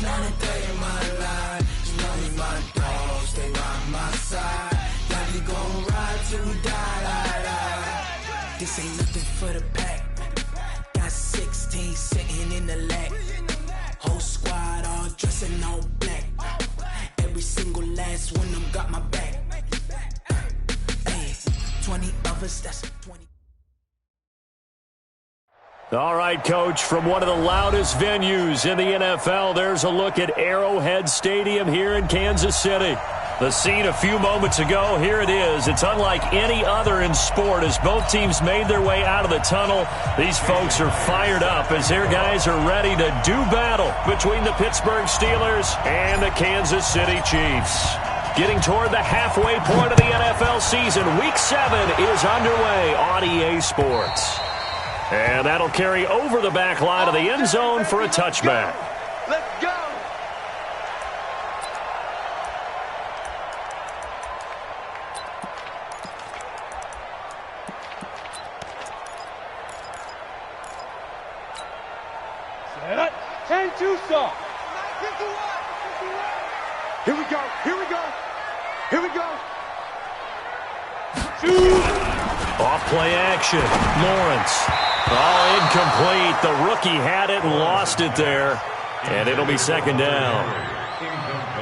not a day in my life. You know me, my dogs, stay by my side. Yeah, we gon' ride till we die. This ain't nothing for the pack. Got 16 sitting in the lap. Whole squad all dressed in all black. Every single last one of them got my back. Hey, 20 of us, that's 20. All right, Coach, from one of the loudest venues in the NFL, there's a look at Arrowhead Stadium here in Kansas City. The scene a few moments ago, here it is. It's unlike any other in sport as both teams made their way out of the tunnel. These folks are fired up as their guys are ready to do battle between the Pittsburgh Steelers and the Kansas City Chiefs. Getting toward the halfway point of the NFL season, Week 7 is underway on EA Sports. And that'll carry over the back line of the end zone for a touchback. Let's go! Set up. 10-2 saw. Here we go. Here we go. Here we go. Off play action. Lawrence. Oh, incomplete. The rookie had it and lost it there. And it'll be second down.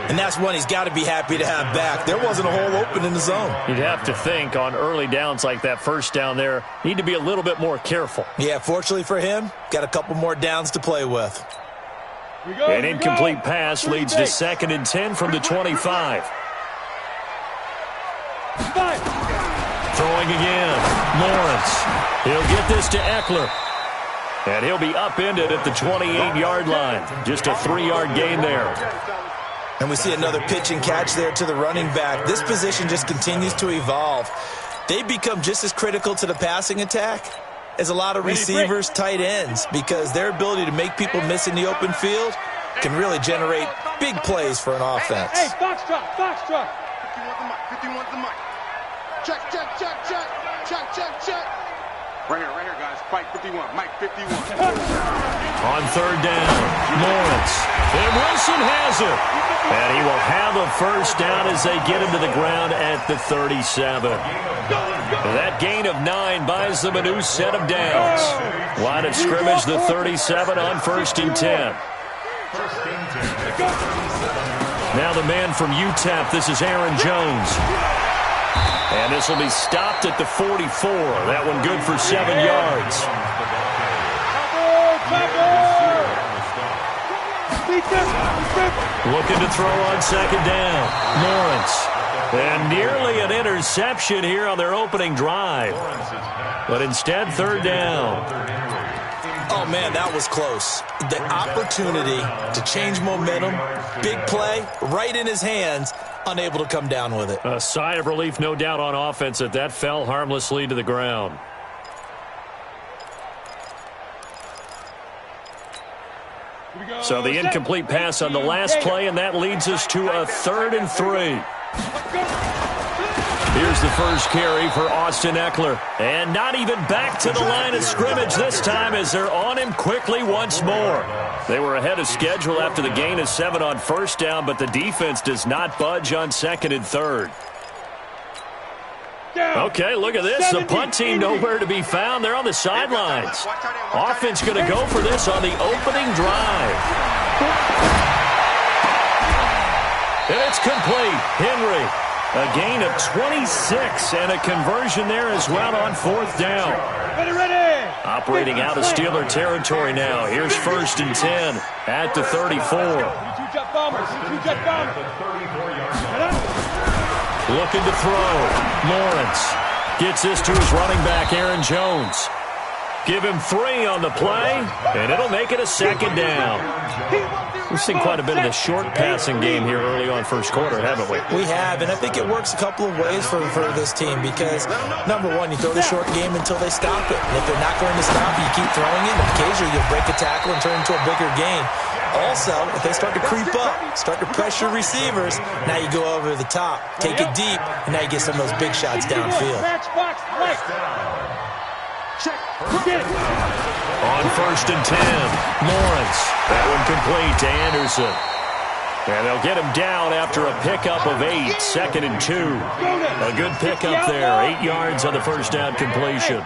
And that's one he's got to be happy to have back. There wasn't a hole open in the zone. You'd have to think on early downs like that first down there, need to be a little bit more careful. Yeah, fortunately for him, got a couple more downs to play with. An incomplete pass leads to 2nd and 10 from the 25. Throwing again. Lawrence. He'll get this to Eckler. And he'll be upended at the 28-yard line. Just a 3-yard gain there. And we see another pitch and catch there to the running back. This position just continues to evolve. They become just as critical to the passing attack as a lot of receivers, tight ends, because their ability to make people miss in the open field can really generate big plays for an offense. Hey, Foxtrot, Foxtrot. 51 the mic. Check, check, check, check. Check, check, check. Right here, guys. Mike 51, Mike 51. On third down, Lawrence. And Wilson has it. And he will have a first down as they get him to the ground at the 37. That gain of 9 buys them a new set of downs. Line of scrimmage, the 37 on 1st and 10. Now the man from UTEP, this is Aaron Jones. And this will be stopped at the 44. That one good for 7 yards. Looking to throw on 2nd down. Lawrence. And nearly an interception here on their opening drive. But instead, 3rd down. Oh, man, that was close. The opportunity to change momentum, big play, right in his hands, unable to come down with it. A sigh of relief, no doubt, on offense that fell harmlessly to the ground. So the incomplete pass on the last play, and that leads us to a 3rd and 3. Here's the first carry for Austin Eckler. And not even back to the line of scrimmage this time as they're on him quickly once more. They were ahead of schedule after the gain of 7 on 1st down, but the defense does not budge on 2nd and 3rd. Okay, look at this. The punt team nowhere to be found. They're on the sidelines. Offense going to go for this on the opening drive. And it's complete. Henry, a gain of 26 and a conversion there as well on 4th down. Ready. Operating out of Steeler territory now. Here's 1st and 10 at the 34. Looking to throw. Lawrence gets this to his running back, Aaron Jones. Give him 3 on the play, and it'll make it a 2nd down. We've seen quite a bit of the short passing game here early on first quarter, haven't we? We have, and I think it works a couple of ways for this team because, number one, you throw the short game until they stop it. And if they're not going to stop it, you keep throwing it, and occasionally you'll break a tackle and turn into a bigger gain. Also, if they start to creep up, start to pressure receivers, now you go over the top, take it deep, and now you get some of those big shots downfield. On 1st and 10, Lawrence. That one complete to Anderson. And they'll get him down after a pickup of 8, 2nd and 2. A good pickup there, 8 yards on the first down completion.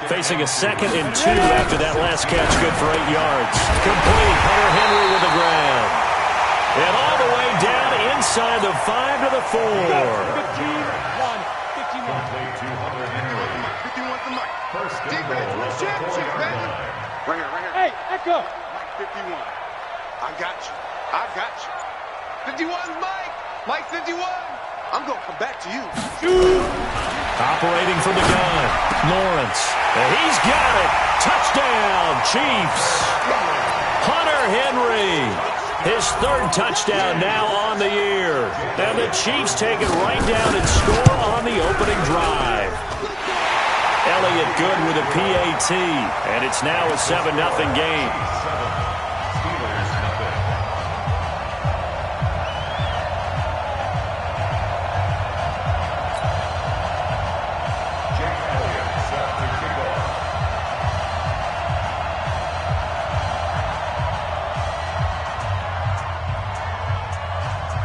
Facing a 2nd and 2 after that last catch, good for 8 yards. Complete, Hunter Henry with the grab. And all the way down inside the 5 to the 4. 51's the mic. Defense wins championships, baby. Right here. Hey, Echo. Mike 51. I got you. 51's Mike. Mike 51. I'm going to come back to you. Operating from the gun, Lawrence. And he's got it. Touchdown, Chiefs. Hunter Henry. His 3rd touchdown now on the year. And the Chiefs take it right down and score on the opening drive. Elliott good with a PAT. And it's now a 7-0 game.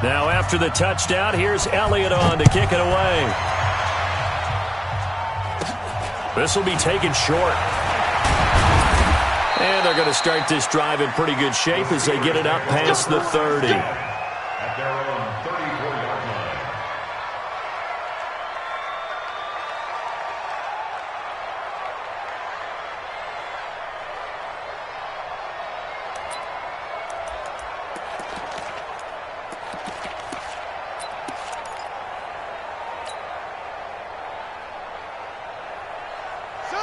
Now after the touchdown, here's Elliott on to kick it away. This will be taken short. And they're going to start this drive in pretty good shape as they get it up past the 30. At their own 34-yard line.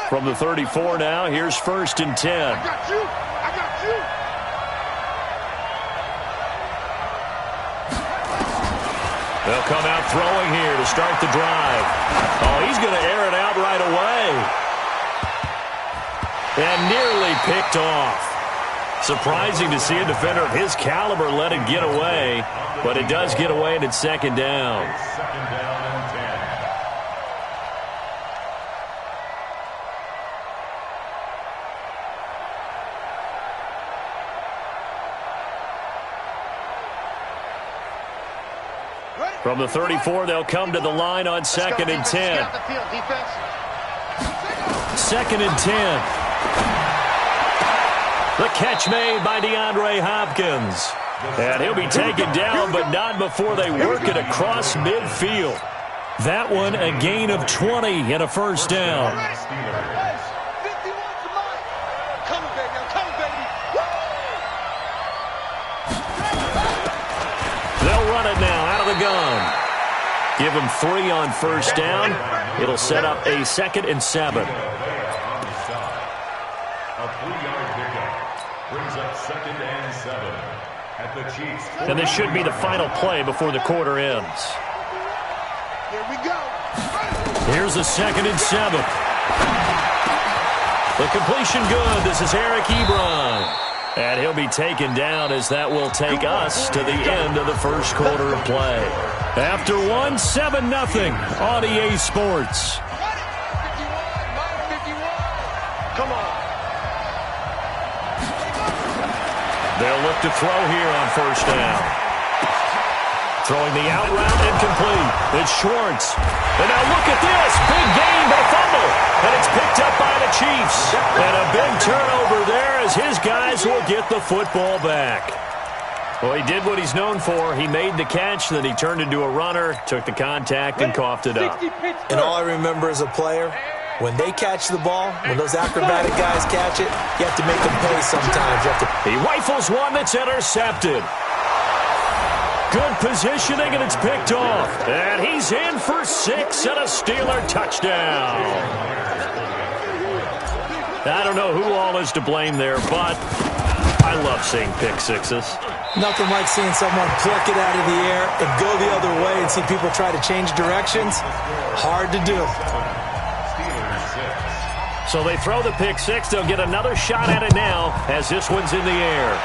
From the 34 now, here's 1st and 10. I got you. They'll come out throwing here to start the drive. Oh, he's going to air it out right away. And nearly picked off. Surprising to see a defender of his caliber let it get away, but it does get away and it's 2nd down. 2nd down and 10. From the 34, they'll come to the line on 2nd and 10. 2nd and 10. The catch made by DeAndre Hopkins. And he'll be taken down, but not before they work it across midfield. That one a gain of 20 and a 1st down. They'll run it now out of the gun. Give him 3 on 1st down. It'll set up a 2nd and 7. A 3-yard pickup brings up 2nd and 7 at the Chiefs. And this should be the final play before the quarter ends. Here we go. Here's a 2nd and 7. The completion good. This is Eric Ebron. And he'll be taken down as that will take us to the end of the first quarter of play. After one, 7-0 on EA Sports. 51. Come on. They'll look to throw here on 1st down. Throwing the out route incomplete. It's Schwartz. And now look at this. Big gain, but a fumble. And it's picked up by the Chiefs. And a big turnover there as his guys will get the football back. Well, he did what he's known for. He made the catch, then he turned into a runner, took the contact, and coughed it up. And all I remember as a player, when they catch the ball, when those acrobatic guys catch it, you have to make them pay sometimes. He rifles one that's intercepted. Good positioning, and it's picked off. And he's in for 6 and a Steeler touchdown. I don't know who all is to blame there, but I love seeing pick sixes. Nothing like seeing someone pluck it out of the air and go the other way and see people try to change directions. Hard to do. So they throw the pick six. They'll get another shot at it now as this one's in the air.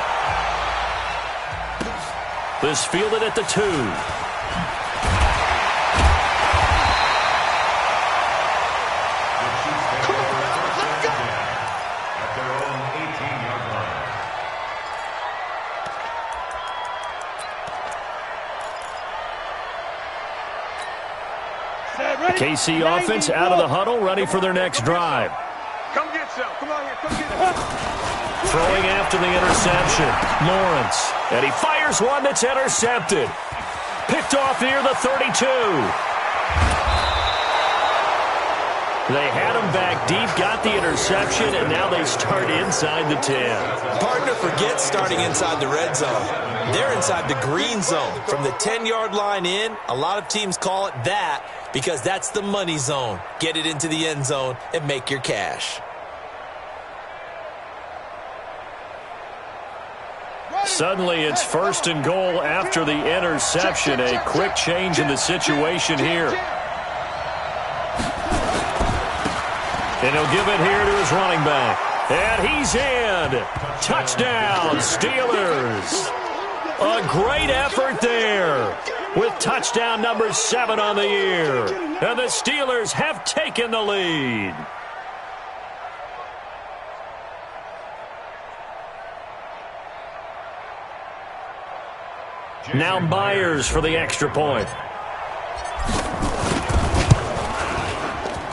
This fielded at the 2. KC offense out of the huddle, ready for their next drive. Come get some. Come on here. Come get it. Throwing after the interception, Lawrence. And he fires one that's intercepted. Picked off near the 32. They had him back deep, got the interception, and now they start inside the 10. Partner, forget starting inside the red zone. They're inside the green zone. From the 10-yard line in, a lot of teams call it that because that's the money zone. Get it into the end zone and make your cash. Suddenly it's 1st and goal after the interception. A quick change in the situation here. And he'll give it here to his running back. And he's in. Touchdown, Steelers. A great effort there with touchdown number 7 on the year. And the Steelers have taken the lead. Now Myers for the extra point.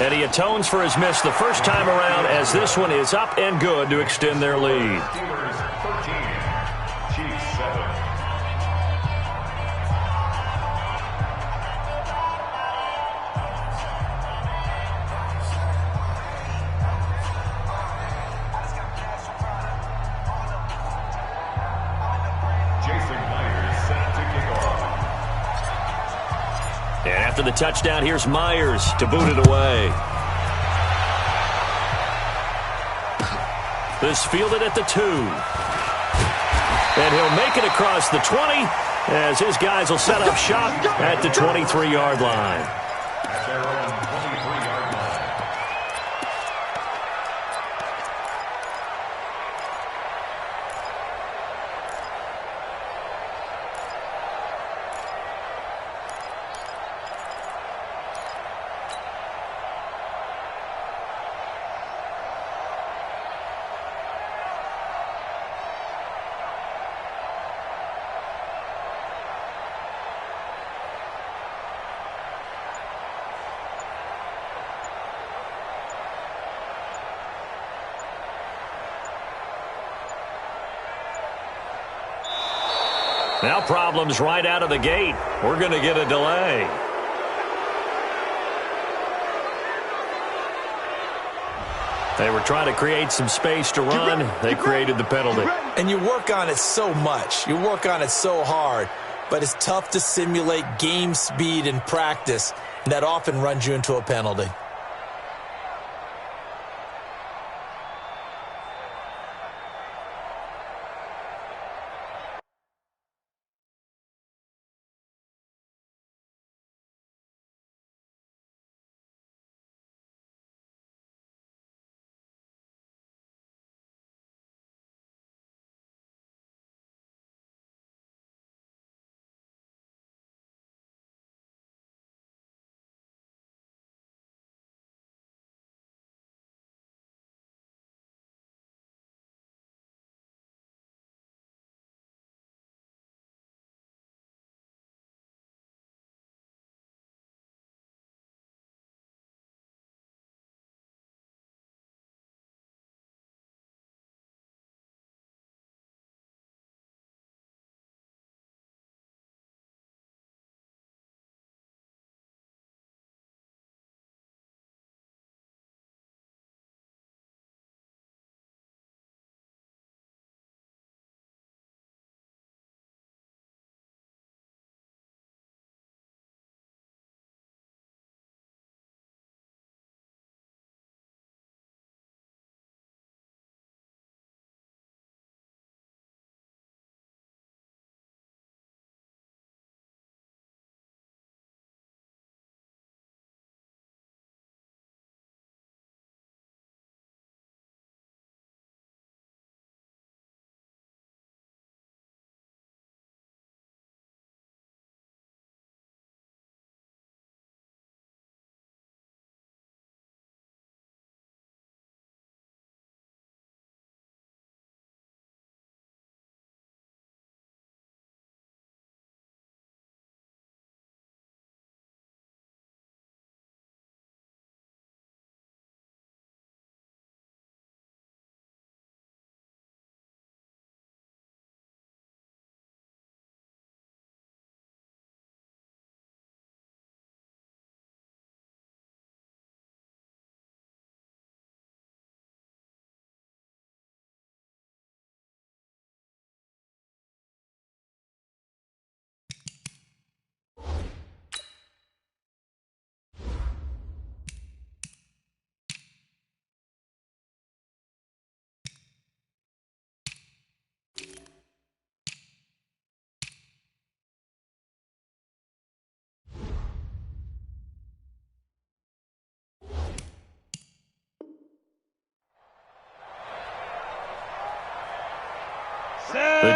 And he atones for his miss the first time around as this one is up and good to extend their lead. Steelers 13, Chiefs 7. Jason Myers set to kick off. And after the touchdown, here's Myers to boot it away. This fielded at the 2. And he'll make it across the 20 as his guys will set up shop at the 23-yard line. At their own 23-yard line. Now problems right out of the gate. We're going to get a delay. They were trying to create some space to run. They created the penalty. And you work on it so much. You work on it so hard. But it's tough to simulate game speed in practice. And that often runs you into a penalty.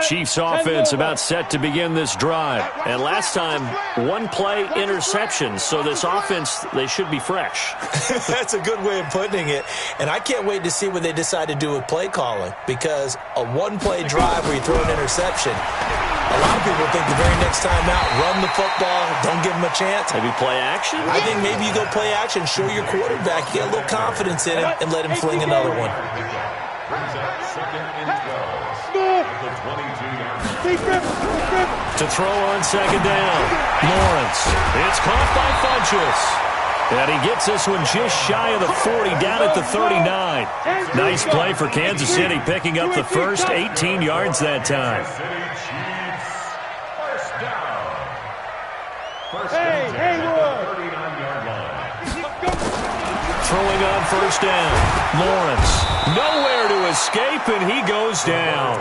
Chiefs offense about set to begin this drive. And last time, one play interception. So this offense, they should be fresh. That's a good way of putting it. And I can't wait to see what they decide to do with play calling, because a one-play drive where you throw an interception, a lot of people think the very next time out, run the football, don't give them a chance. Maybe play action? I think maybe you go play action, show your quarterback, get a little confidence in him, and let him fling another one. Brings up 2nd and 12 at the 22-yard line. To throw on 2nd down, Lawrence. It's caught by Funchess. And he gets this one just shy of the 40, down at the 39. Nice play for Kansas City, picking up the first 18 yards that time. First down. First and 10 at the 39-yard line. Throwing on 1st down, Lawrence. Nowhere to escape, and he goes down.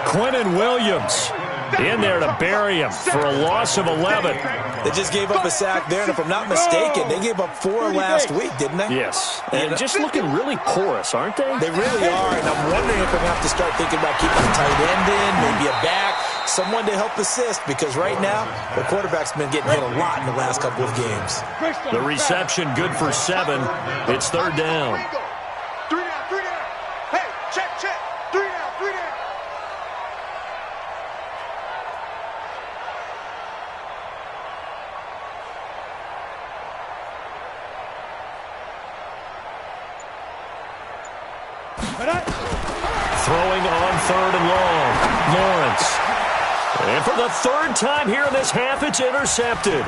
Quentin Williams in there to bury him for a loss of 11. They just gave up a sack there, and if I'm not mistaken, they gave up 4 last week, didn't they? Yes, and just looking really porous, aren't they? They really are, and I'm wondering if they're going to have to start thinking about keeping a tight end in, maybe a back, someone to help assist, because right now, the quarterback's been getting hit a lot in the last couple of games. The reception good for 7. It's 3rd down. 3 down, 3 down. Hey, check. 3 down, 3 down. Throwing on 3rd and long, Lawrence. And for the 3rd time here in this half, it's intercepted.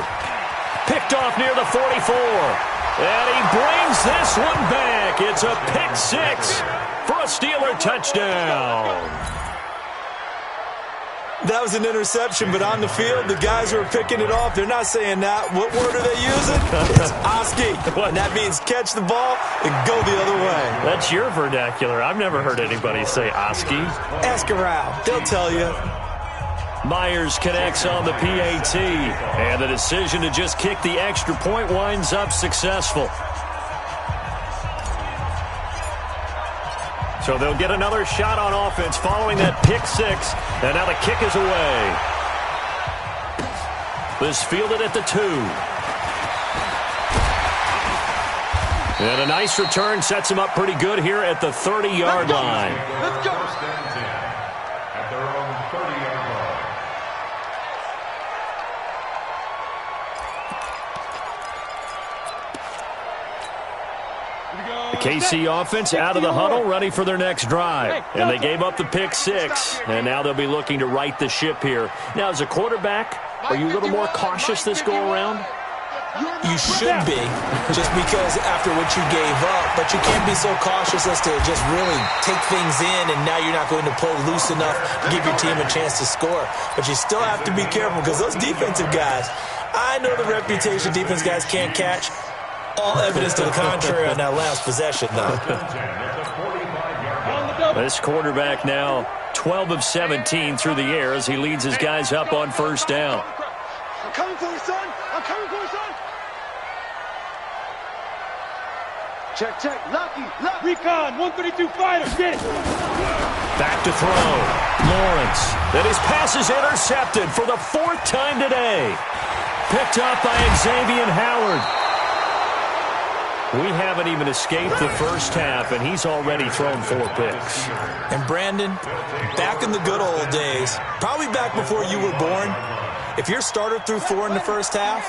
Picked off near the 44. And he brings this one back. It's a pick 6 for a Steeler touchdown. That was an interception, but on the field, the guys who are picking it off, they're not saying that. What word are they using? It's oski. And that means catch the ball and go the other way. That's your vernacular. I've never heard anybody say oski. Ask around. They'll tell you. Myers connects on the PAT, and the decision to just kick the extra point winds up successful. So they'll get another shot on offense following that pick 6, and now the kick is away. This fielded at the 2. And a nice return sets him up pretty good here at the 30-yard line. Let's go. First and 10 at their own 30-yard line. The KC offense out of the huddle, ready for their next drive. And they gave up the pick 6, and now they'll be looking to right the ship here. Now, as a quarterback, are you a little more cautious this go-around? You should be, just because after what you gave up, but you can't be so cautious as to just really take things in, and now you're not going to play loose enough to give your team a chance to score. But you still have to be careful, because those defensive guys, I know the reputation defense guys can't catch. All evidence to the contrary on that last possession, though. This quarterback now 12 of 17 through the air as he leads his guys up on 1st down. I'm coming for you, son. I'm coming for you, son. Check. Lucky. Recon, 132 fighter, get it. Back to throw. Lawrence. And his pass is intercepted for the 4th time today. Picked up by Xavier Howard. We haven't even escaped the first half, and he's already thrown 4 picks. And Brandon, back in the good old days, probably back before you were born, if your starter threw 4 in the first half,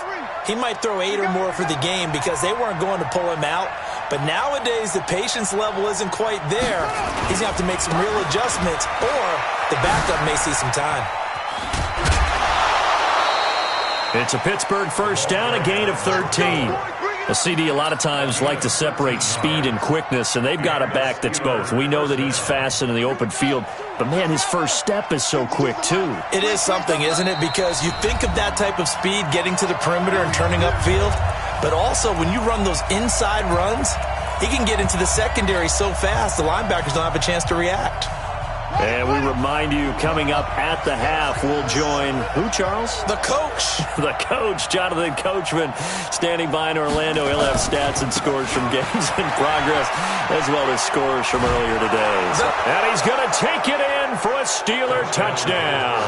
he might throw 8 or more for the game because they weren't going to pull him out. But nowadays, the patience level isn't quite there. He's going to have to make some real adjustments, or the backup may see some time. It's a Pittsburgh first down, a gain of 13. A CD a lot of times like to separate speed and quickness, and they've got a back that's both. We know that he's fast in the open field, but, man, his first step is so quick, too. It is something, isn't it? Because you think of that type of speed getting to the perimeter and turning upfield, but also when you run those inside runs, he can get into the secondary so fast the linebackers don't have a chance to react. And we remind you, coming up at the half, we'll join who, Charles? The coach. The coach, Jonathan Coachman, standing by in Orlando. He'll have stats and scores from games in progress, as well as scores from earlier today. And he's going to take it in for a Steeler touchdown.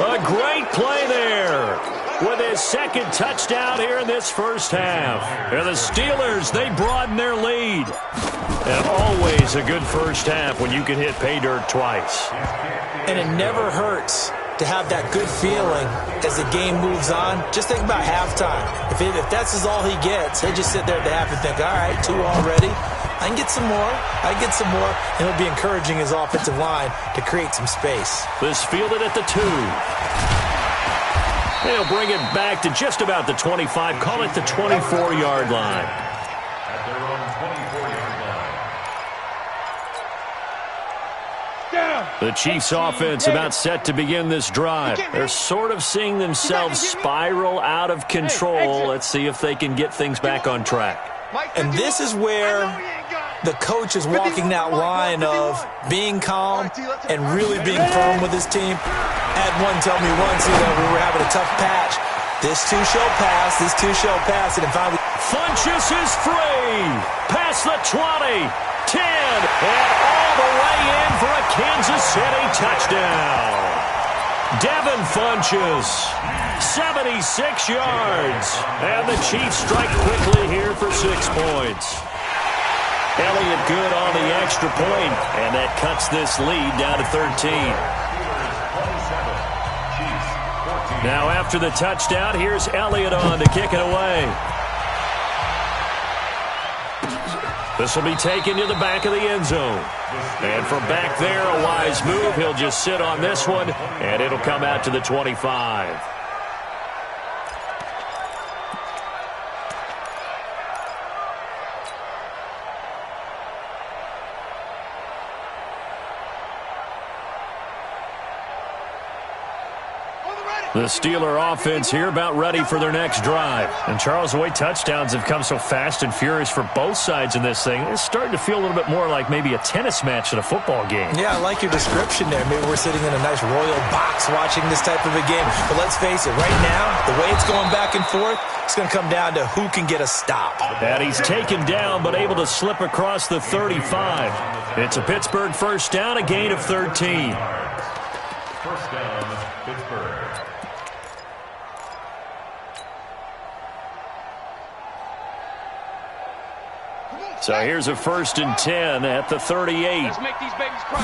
A great play there with his second touchdown here in this first half. And the Steelers, they broaden their lead. And always a good first half when you can hit pay dirt twice. And it never hurts to have that good feeling as the game moves on. Just think about halftime. If that's all he gets, he'll just sit there at the half and think, all right, 2 already. I can get some more. I can get some more. And he'll be encouraging his offensive line to create some space. This fielded at the 2. They'll bring it back to just about the 25. Call it the 24-yard line. At their own 24-yard line. The Chiefs offense about set to begin this drive. They're sort of seeing themselves spiral out of control. Let's see if they can get things back on track. And this is where the coach is walking that line of being calm and really being firm with his team. Had one tell me once, we were having a tough patch. This too shall pass. This too shall pass. And if I Funchess is free. Past the 20, 10, and all the way in for a Kansas City touchdown. Devin Funchess, 76 yards. And the Chiefs strike quickly here for 6 points. Elliott good on the extra point, and that cuts this lead down to 13. Now after the touchdown, here's Elliott on to kick it away. This will be taken to the back of the end zone. And from back there, a wise move. He'll just sit on this one, and it'll come out to the 25. The Steeler offense here about ready for their next drive. And Charles, the way touchdowns have come so fast and furious for both sides in this thing, it's starting to feel a little bit more like maybe a tennis match at a football game. Yeah, I like your description there. Maybe we're sitting in a nice royal box watching this type of a game. But let's face it, right now, the way it's going back and forth, it's going to come down to who can get a stop. And he's taken down but able to slip across the 35. It's a Pittsburgh first down, a gain of 13. First down, Pittsburgh. So here's a 1st and 10 at the 38. Let's make these babies cry.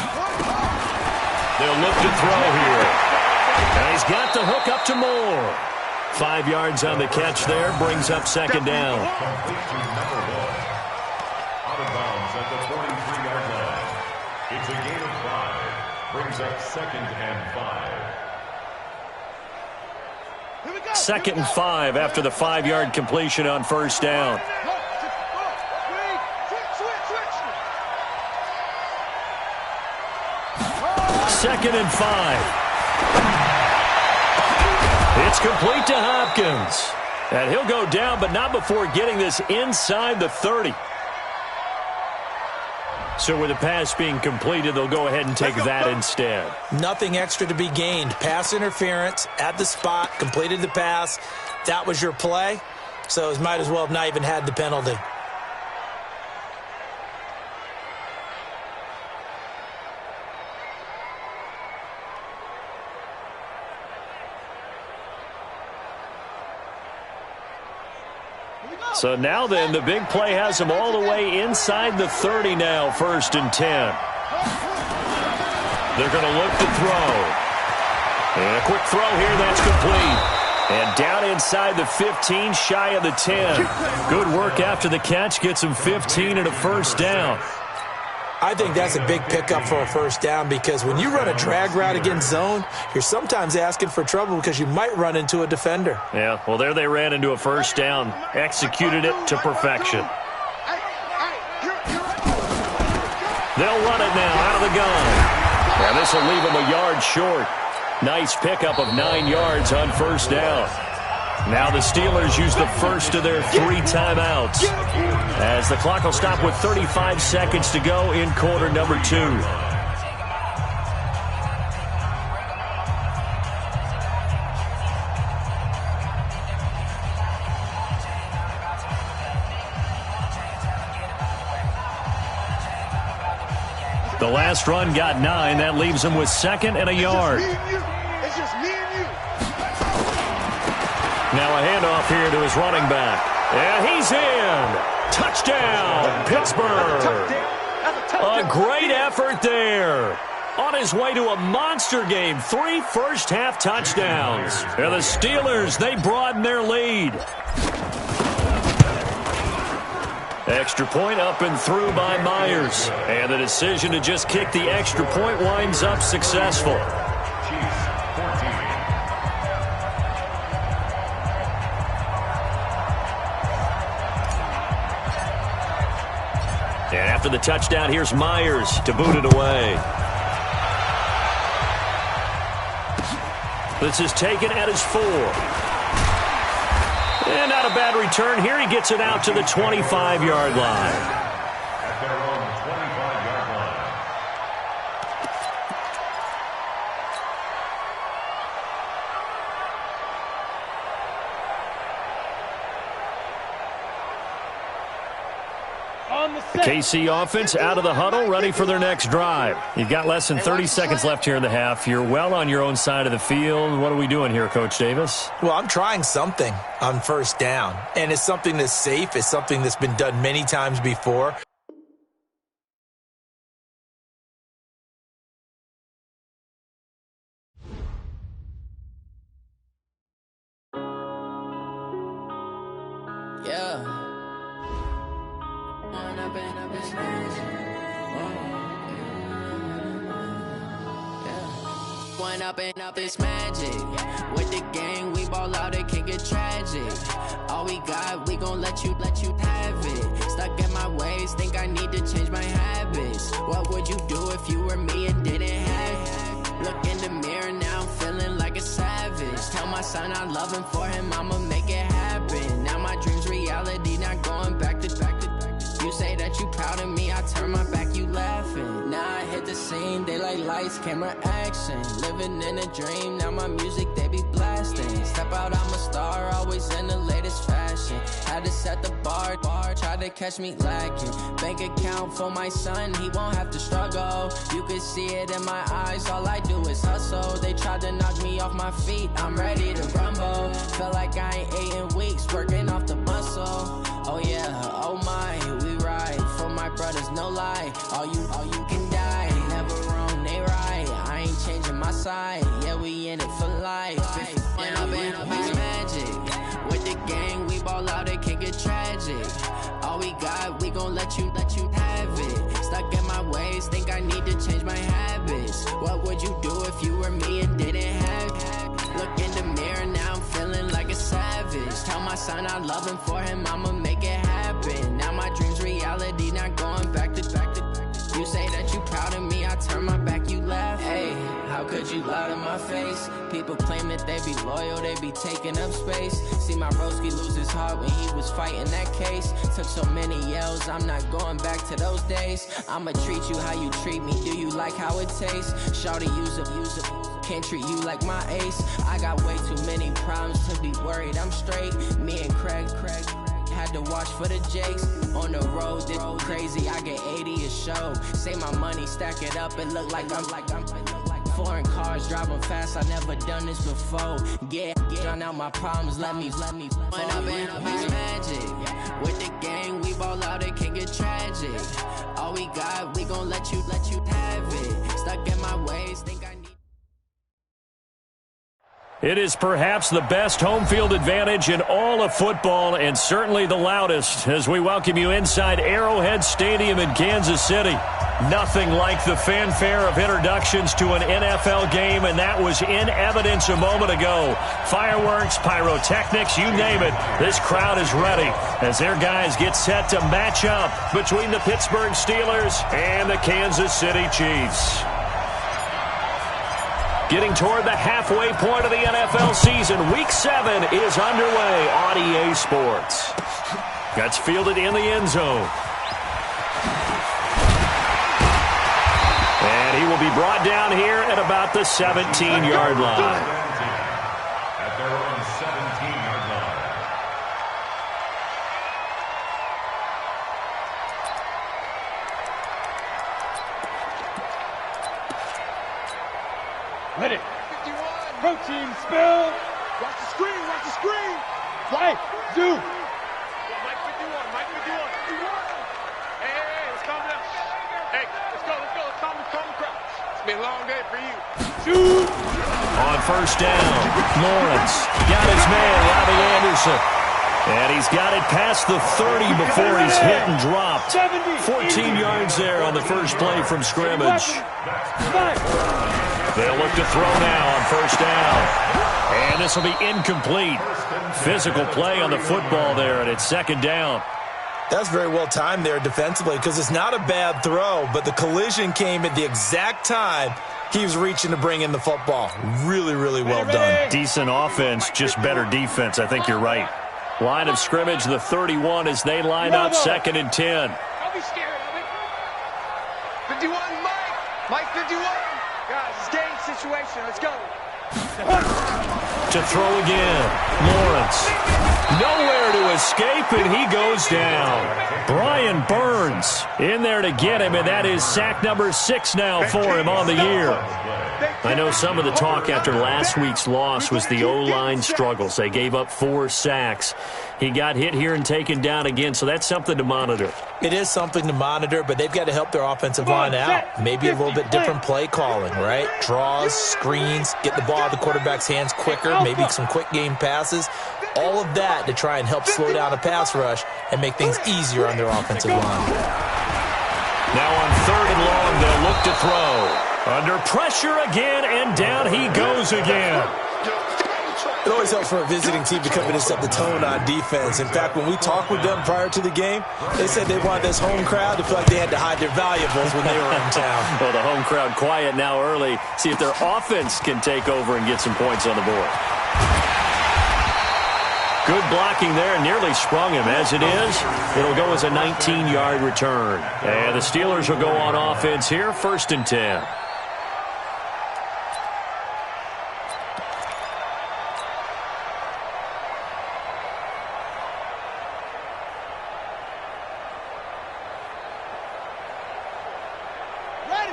They'll look to throw here. And he's got the hook up to Moore. 5 yards on the catch there, brings up 2nd down. Complete to number 1. Out of bounds at the 43-yard line. It's a gain of 5. Brings up 2nd and 5. 2nd and 5 after the 5-yard completion on 1st down. Second and 5. It's complete to Hopkins. And he'll go down, but not before getting this inside the 30. So with the pass being completed, they'll go ahead and take that instead. Nothing extra to be gained. Pass interference at the spot, completed the pass. That was your play. So it might as well have not even had the penalty. So now then, the big play has them all the way inside the 30 now, 1st and 10. They're going to look to throw. And a quick throw here, that's complete. And down inside the 15, shy of the 10. Good work after the catch, gets him 15 and a 1st down. I think that's a big pickup for a 1st down because when you run a drag route against zone, you're sometimes asking for trouble because you might run into a defender. Yeah, well, there they ran into a 1st down, executed it to perfection. They'll run it now out of the gun. And this will leave them a yard short. Nice pickup of 9 yards on 1st down. Now the Steelers use the first of their 3 timeouts as the clock will stop with 35 seconds to go in quarter number 2. The last run got 9. That leaves him with 2nd and a yard. It's just me and you. Now a handoff here to his running back. Yeah, he's in. Touchdown, Pittsburgh. A great effort there. On his way to a monster game, 3 first-half touchdowns. And the Steelers, they broaden their lead. Extra point up and through by Myers. And the decision to just kick the extra point winds up successful. And after the touchdown, here's Myers to boot it away. This is taken at his 4. And not a bad return here. He gets it out to the 25-yard line. At their own 25-yard line. The KC offense out of the huddle, ready for their next drive. You've got less than 30 seconds left here in the half. You're well on your own side of the field. What are we doing here, Coach Davis? Well, I'm trying something on first down, and it's something that's safe. It's something that's been done many times before. Up this magic with the gang, we ball out, it can get tragic. All we got, we gon' let you have it. Stuck in my ways, think I need to change my habits. What would you do if you were me and didn't have it? Look in the mirror now, I'm feeling like a savage. Tell my son I love him, for him I'ma make it happen. Now my dream's reality, not going back to. You say that you proud of me, I turn my back, you laughing. Now I hit the scene, they like lights, camera, action. Living in a dream, now my music, they be blasting. Step out, I'm a star, always in the latest fashion. Had to set the bar, try to catch me lacking. Bank account for my son, he won't have to struggle. You can see it in my eyes, all I do is hustle. They tried to knock me off my feet, I'm ready to rumble. Feel like I ain't ate in weeks, working off the muscle. Oh yeah, oh my, we ride for my brothers, no lie. All you can die, never wrong, they right. I ain't changing my side, yeah, we in it for life. And I've been magic with the gang, we ball out, it can get tragic. All we got, we gon' let you have it. Stuck in my ways, think I need to change my habits. What would you do if you were me and didn't have it? Look in the mirror, now I'm feeling like a savage. Tell my son I love him, for him I'ma make it happen. Now my dream's reality, not going back to. You say that you proud of me, I turn my back, you laugh. Hey, how could you lie to my face? People claim that they be loyal, they be taking up space. See my broski lose his heart when he was fighting that case. Took so many yells, I'm not going back to those days. I'ma treat you how you treat me, do you like how it tastes? Shawty, use it, can't treat you like my ace. I got way too many problems to be worried, I'm straight. Me and Craig had to watch for the Jakes. On the road, this crazy, I get 80 a show. Say my money, stack it up, it look like I'm foreign cars, driving fast, I never done this before. Get drown out my problems, let me When I've been magic with the gang, we ball out, it can get tragic. All we got, we gon' let you have it. Stuck in my ways, think I need. It is perhaps the best home field advantage in all of football, and certainly the loudest, as we welcome you inside Arrowhead Stadium in Kansas City. Nothing like the fanfare of introductions to an NFL game, and that was in evidence a moment ago. Fireworks, pyrotechnics, you name it. This crowd is ready as their guys get set to match up between the Pittsburgh Steelers and the Kansas City Chiefs. Getting toward the halfway point of the NFL season, Week 7 is underway on EA Sports. That's fielded in the end zone. And he will be brought down here at about the 17-yard line. At their own 17-yard line. with it. 51. Protein spill. Watch the screen. Watch the screen. Fly. Zoo. Mike 51. Mike 51. Hey, let's calm down. Hey, let's go. Let's calm the crowd. It's been a long day for you. Shoot. On first down, Lawrence got his man, Robbie Anderson. And he's got it past the 30 before he's hit and dropped. 14 yards there on the first play from scrimmage. They'll look to throw now on first down. And this will be incomplete. Physical play on the football there, and it's second down. That's very well timed there defensively because it's not a bad throw, but the collision came at the exact time he was reaching to bring in the football. Really, really well done. Decent offense, just better defense. I think you're right. Line of scrimmage, the 31 as they line up, second and 10. Don't be scared of it. 51, Mike. Mike 51. Guys, it's game situation. Let's go. To throw again, Lawrence. Nowhere to escape, and he goes down. Brian Burns in there to get him, and that is sack number 6 now for him on the year. I know some of the talk after last week's loss was the O-line struggles. They gave up 4 sacks. He got hit here and taken down again, so that's something to monitor. It is something to monitor, but they've got to help their offensive line out. Maybe a little bit different play calling, right? Draws, screens, get the ball out of the quarterback's hands quicker, maybe some quick game passes. All of that to try and help slow down a pass rush and make things easier on their offensive line. Now on third and long, they'll look to throw. Under pressure again, and down he goes again. It always helps for a visiting team to come in and set the tone on defense. In fact, when we talked with them prior to the game, they said they wanted this home crowd to feel like they had to hide their valuables when they were in town. Well, the home crowd quiet now early. See if their offense can take over and get some points on the board. Good blocking there, and nearly sprung him. As it is, it'll go as a 19-yard return. And the Steelers will go on offense here, first and 10.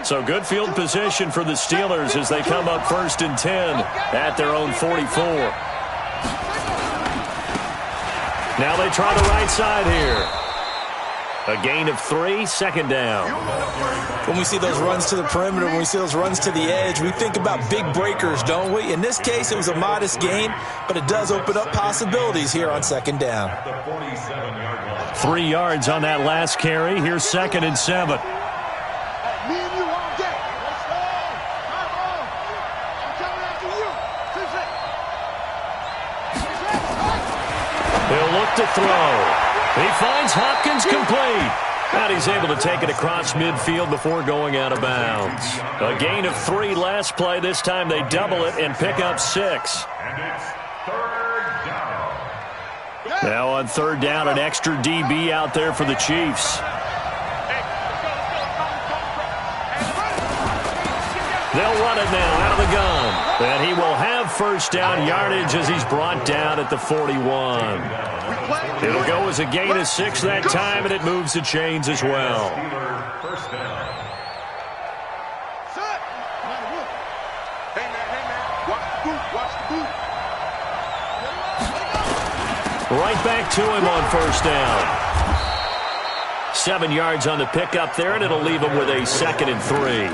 So good field position for the Steelers as they come up first and 10 at their own 44. Now they try the right side here. A gain of 3, second down. When we see those runs to the perimeter, when we see those runs to the edge, we think about big breakers, don't we? In this case, it was a modest gain, but it does open up possibilities here on second down. 3 yards on that last carry. Here's second and 7. Me and you all day. Let's go. I'm coming after you. He'll look to throw. He finds Hopkins complete. And he's able to take it across midfield before going out of bounds. A gain of 3 last play. This time they double it and pick up 6. And it's third down. Now on third down, an extra DB out there for the Chiefs. They'll run it now out of the gun. And he will have first down yardage as he's brought down at the 41. It'll go as a gain of 6 that time, and it moves the chains as well. First down. Hey, man. Watch the boot. Watch the boot. Right back to him on first down. 7 yards on the pickup there, and it'll leave him with a second and 3.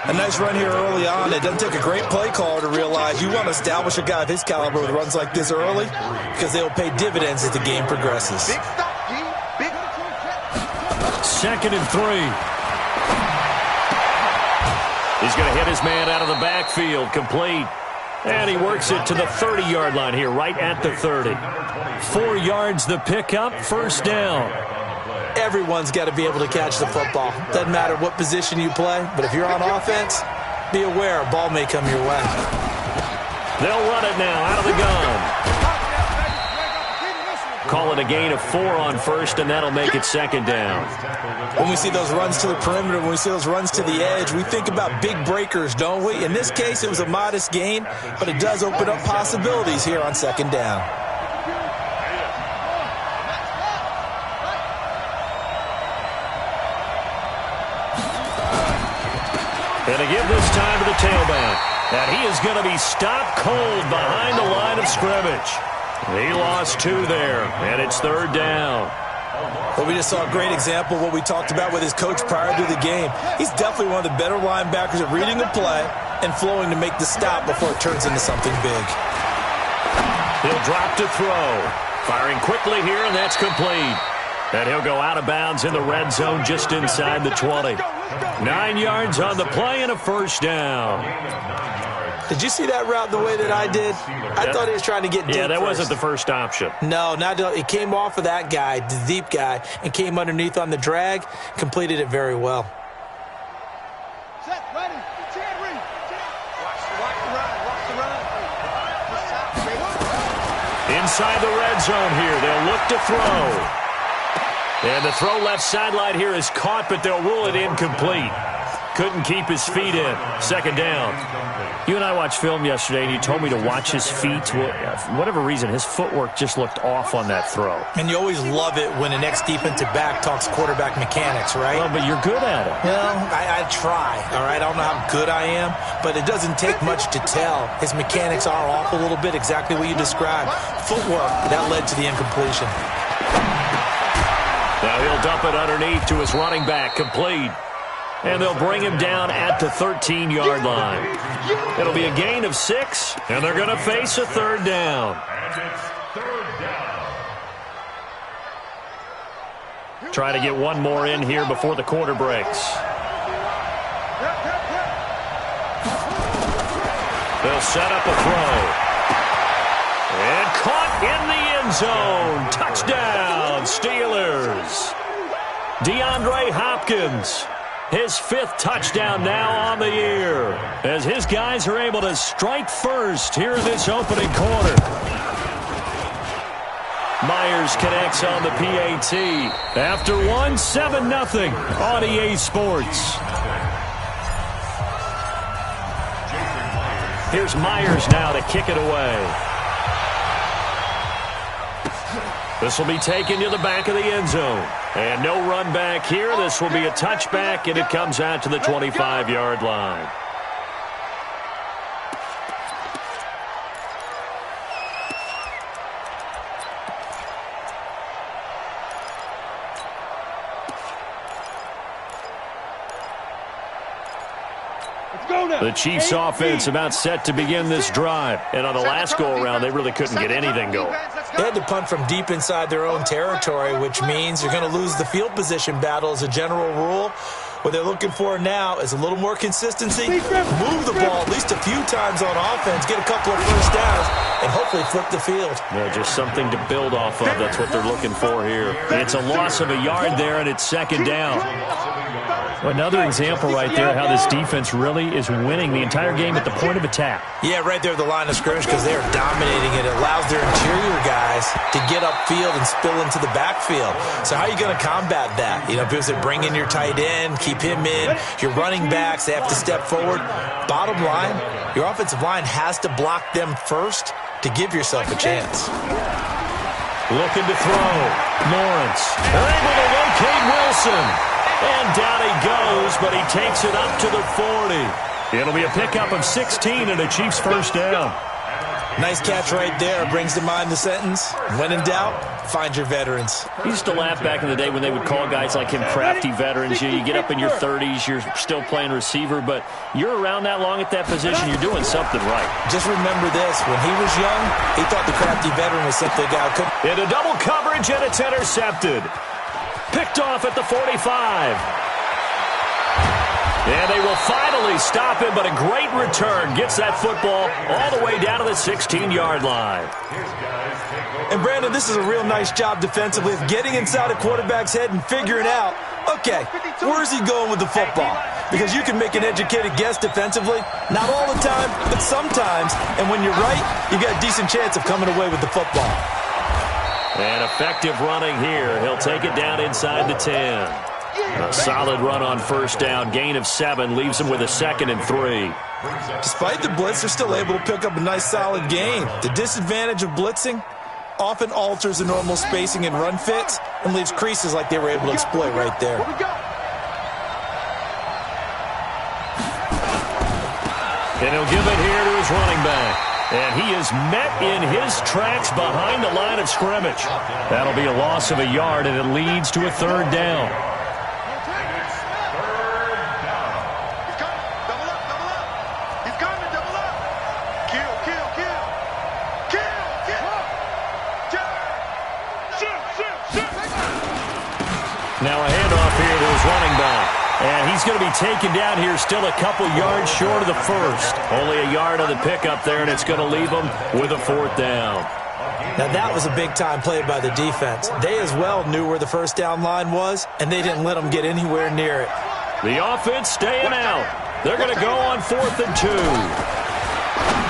A nice run here early on. It doesn't take a great play caller to realize you want to establish a guy of his caliber with runs like this early because they will pay dividends as the game progresses. Big stop, G. Big. Second and 3. He's going to hit his man out of the backfield, complete. And he works it to the 30-yard line here, right at the 30. 4 yards the pickup, first down. Everyone's got to be able to catch the football. Doesn't matter what position you play, but if you're on offense, be aware a ball may come your way. They'll run it now out of the gun. Call it a gain of 4 on first, and that'll make it second down. When we see those runs to the perimeter, when we see those runs to the edge, we think about big breakers, don't we? In this case, it was a modest gain, but it does open up possibilities here on second down. And to give this time to the tailback. And he is going to be stopped cold behind the line of scrimmage. He lost 2 there, and it's 3rd down. Well, we just saw a great example of what we talked about with his coach prior to the game. He's definitely one of the better linebackers at reading a play and flowing to make the stop before it turns into something big. He'll drop to throw. Firing quickly here, and that's complete. And he'll go out of bounds in the red zone just inside the 20. 9 yards on the play and a 1st down. Did you see that route the way that I did? I thought he was trying to get deep. Yeah, that first. wasn't the first option. No, it came off of that guy, the deep guy, and came underneath on the drag, completed it very well. Set, ready, read. Watch the run. Inside the red zone here, they'll look to throw. And the throw left sideline here is caught, but they'll rule it incomplete. Couldn't keep his feet in. 2nd down. You and I watched film yesterday, and you told me to watch his feet. For whatever reason, his footwork just looked off on that throw. And you always love it when the next defensive back talks quarterback mechanics, right? Well, but you're good at it. Well, I try, all right? I don't know how good I am, but it doesn't take much to tell. His mechanics are off a little bit, exactly what you described. Footwork, that led to the incompletion. Now he'll dump it underneath to his running back, complete. And they'll bring him down at the 13-yard line. It'll be a gain of 6, and they're going to face a 3rd down. And it's 3rd down. Try to get one more in here before the quarter breaks. They'll set up a throw. And caught in the end zone. Touchdown, Steelers. DeAndre Hopkins. His 5th touchdown now on the year, as his guys are able to strike first here in this opening quarter. Myers connects on the PAT. After 7-0 on EA Sports. Here's Myers now to kick it away. This will be taken to the back of the end zone. And no run back here. This will be a touchback, and it comes out to the 25-yard line. The Chiefs offense about set to begin this drive. And on the last go-around, they really couldn't get anything going. They had to punt from deep inside their own territory, which means you're going to lose the field position battle as a general rule. What they're looking for now is a little more consistency, move the ball at least a few times on offense, get a couple of first downs, and hopefully flip the field. Yeah, just something to build off of. That's what they're looking for here. It's a loss of a yard there, and it's 2nd down. Another example right there how this defense really is winning the entire game at the point of attack. Yeah, right there at the line of scrimmage because they are dominating it. It allows their interior guys to get upfield and spill into the backfield. So how are you going to combat that? You know, because they bring in your tight end, keep him in. Your running backs, they have to step forward. Bottom line, your offensive line has to block them first to give yourself a chance. Looking to throw. Lawrence. They're able to locate Wilson. And down he goes, but he takes it up to the 40. It'll be a pickup of 16 and a Chiefs 1st down. Nice catch right there. Brings to mind the sentence, when in doubt, find your veterans. I used to laugh back in the day when they would call guys like him crafty veterans. You get up in your 30s, you're still playing receiver, but you're around that long at that position, you're doing something right. Just remember this, when he was young, he thought the crafty veteran was simply a guy who couldn't. Into double coverage, and it's intercepted. Picked off at the 45. And they will finally stop him, but a great return. Gets that football all the way down to the 16-yard line. And, Brandon, this is a real nice job defensively of getting inside a quarterback's head and figuring out, okay, where is he going with the football? Because you can make an educated guess defensively. Not all the time, but sometimes. And when you're right, you got a decent chance of coming away with the football. And effective running here. He'll take it down inside the 10. A solid run on 1st down. Gain of 7 leaves him with a 2nd and 3. Despite the blitz, they're still able to pick up a nice solid gain. The disadvantage of blitzing often alters the normal spacing and run fits and leaves creases like they were able to exploit right there. And he'll give it here to his running back. And he is met in his tracks behind the line of scrimmage. That'll be a loss of a yard, and it leads to a third down. Now a handoff here to his running back. And he's going to be taken down here still a couple yards short of the first. Only a yard on the pickup there, and it's going to leave him with a fourth down. Now that was a big-time play by the defense. They as well knew where the first down line was, and they didn't let them get anywhere near it. The offense staying out. They're going to go on 4th and 2.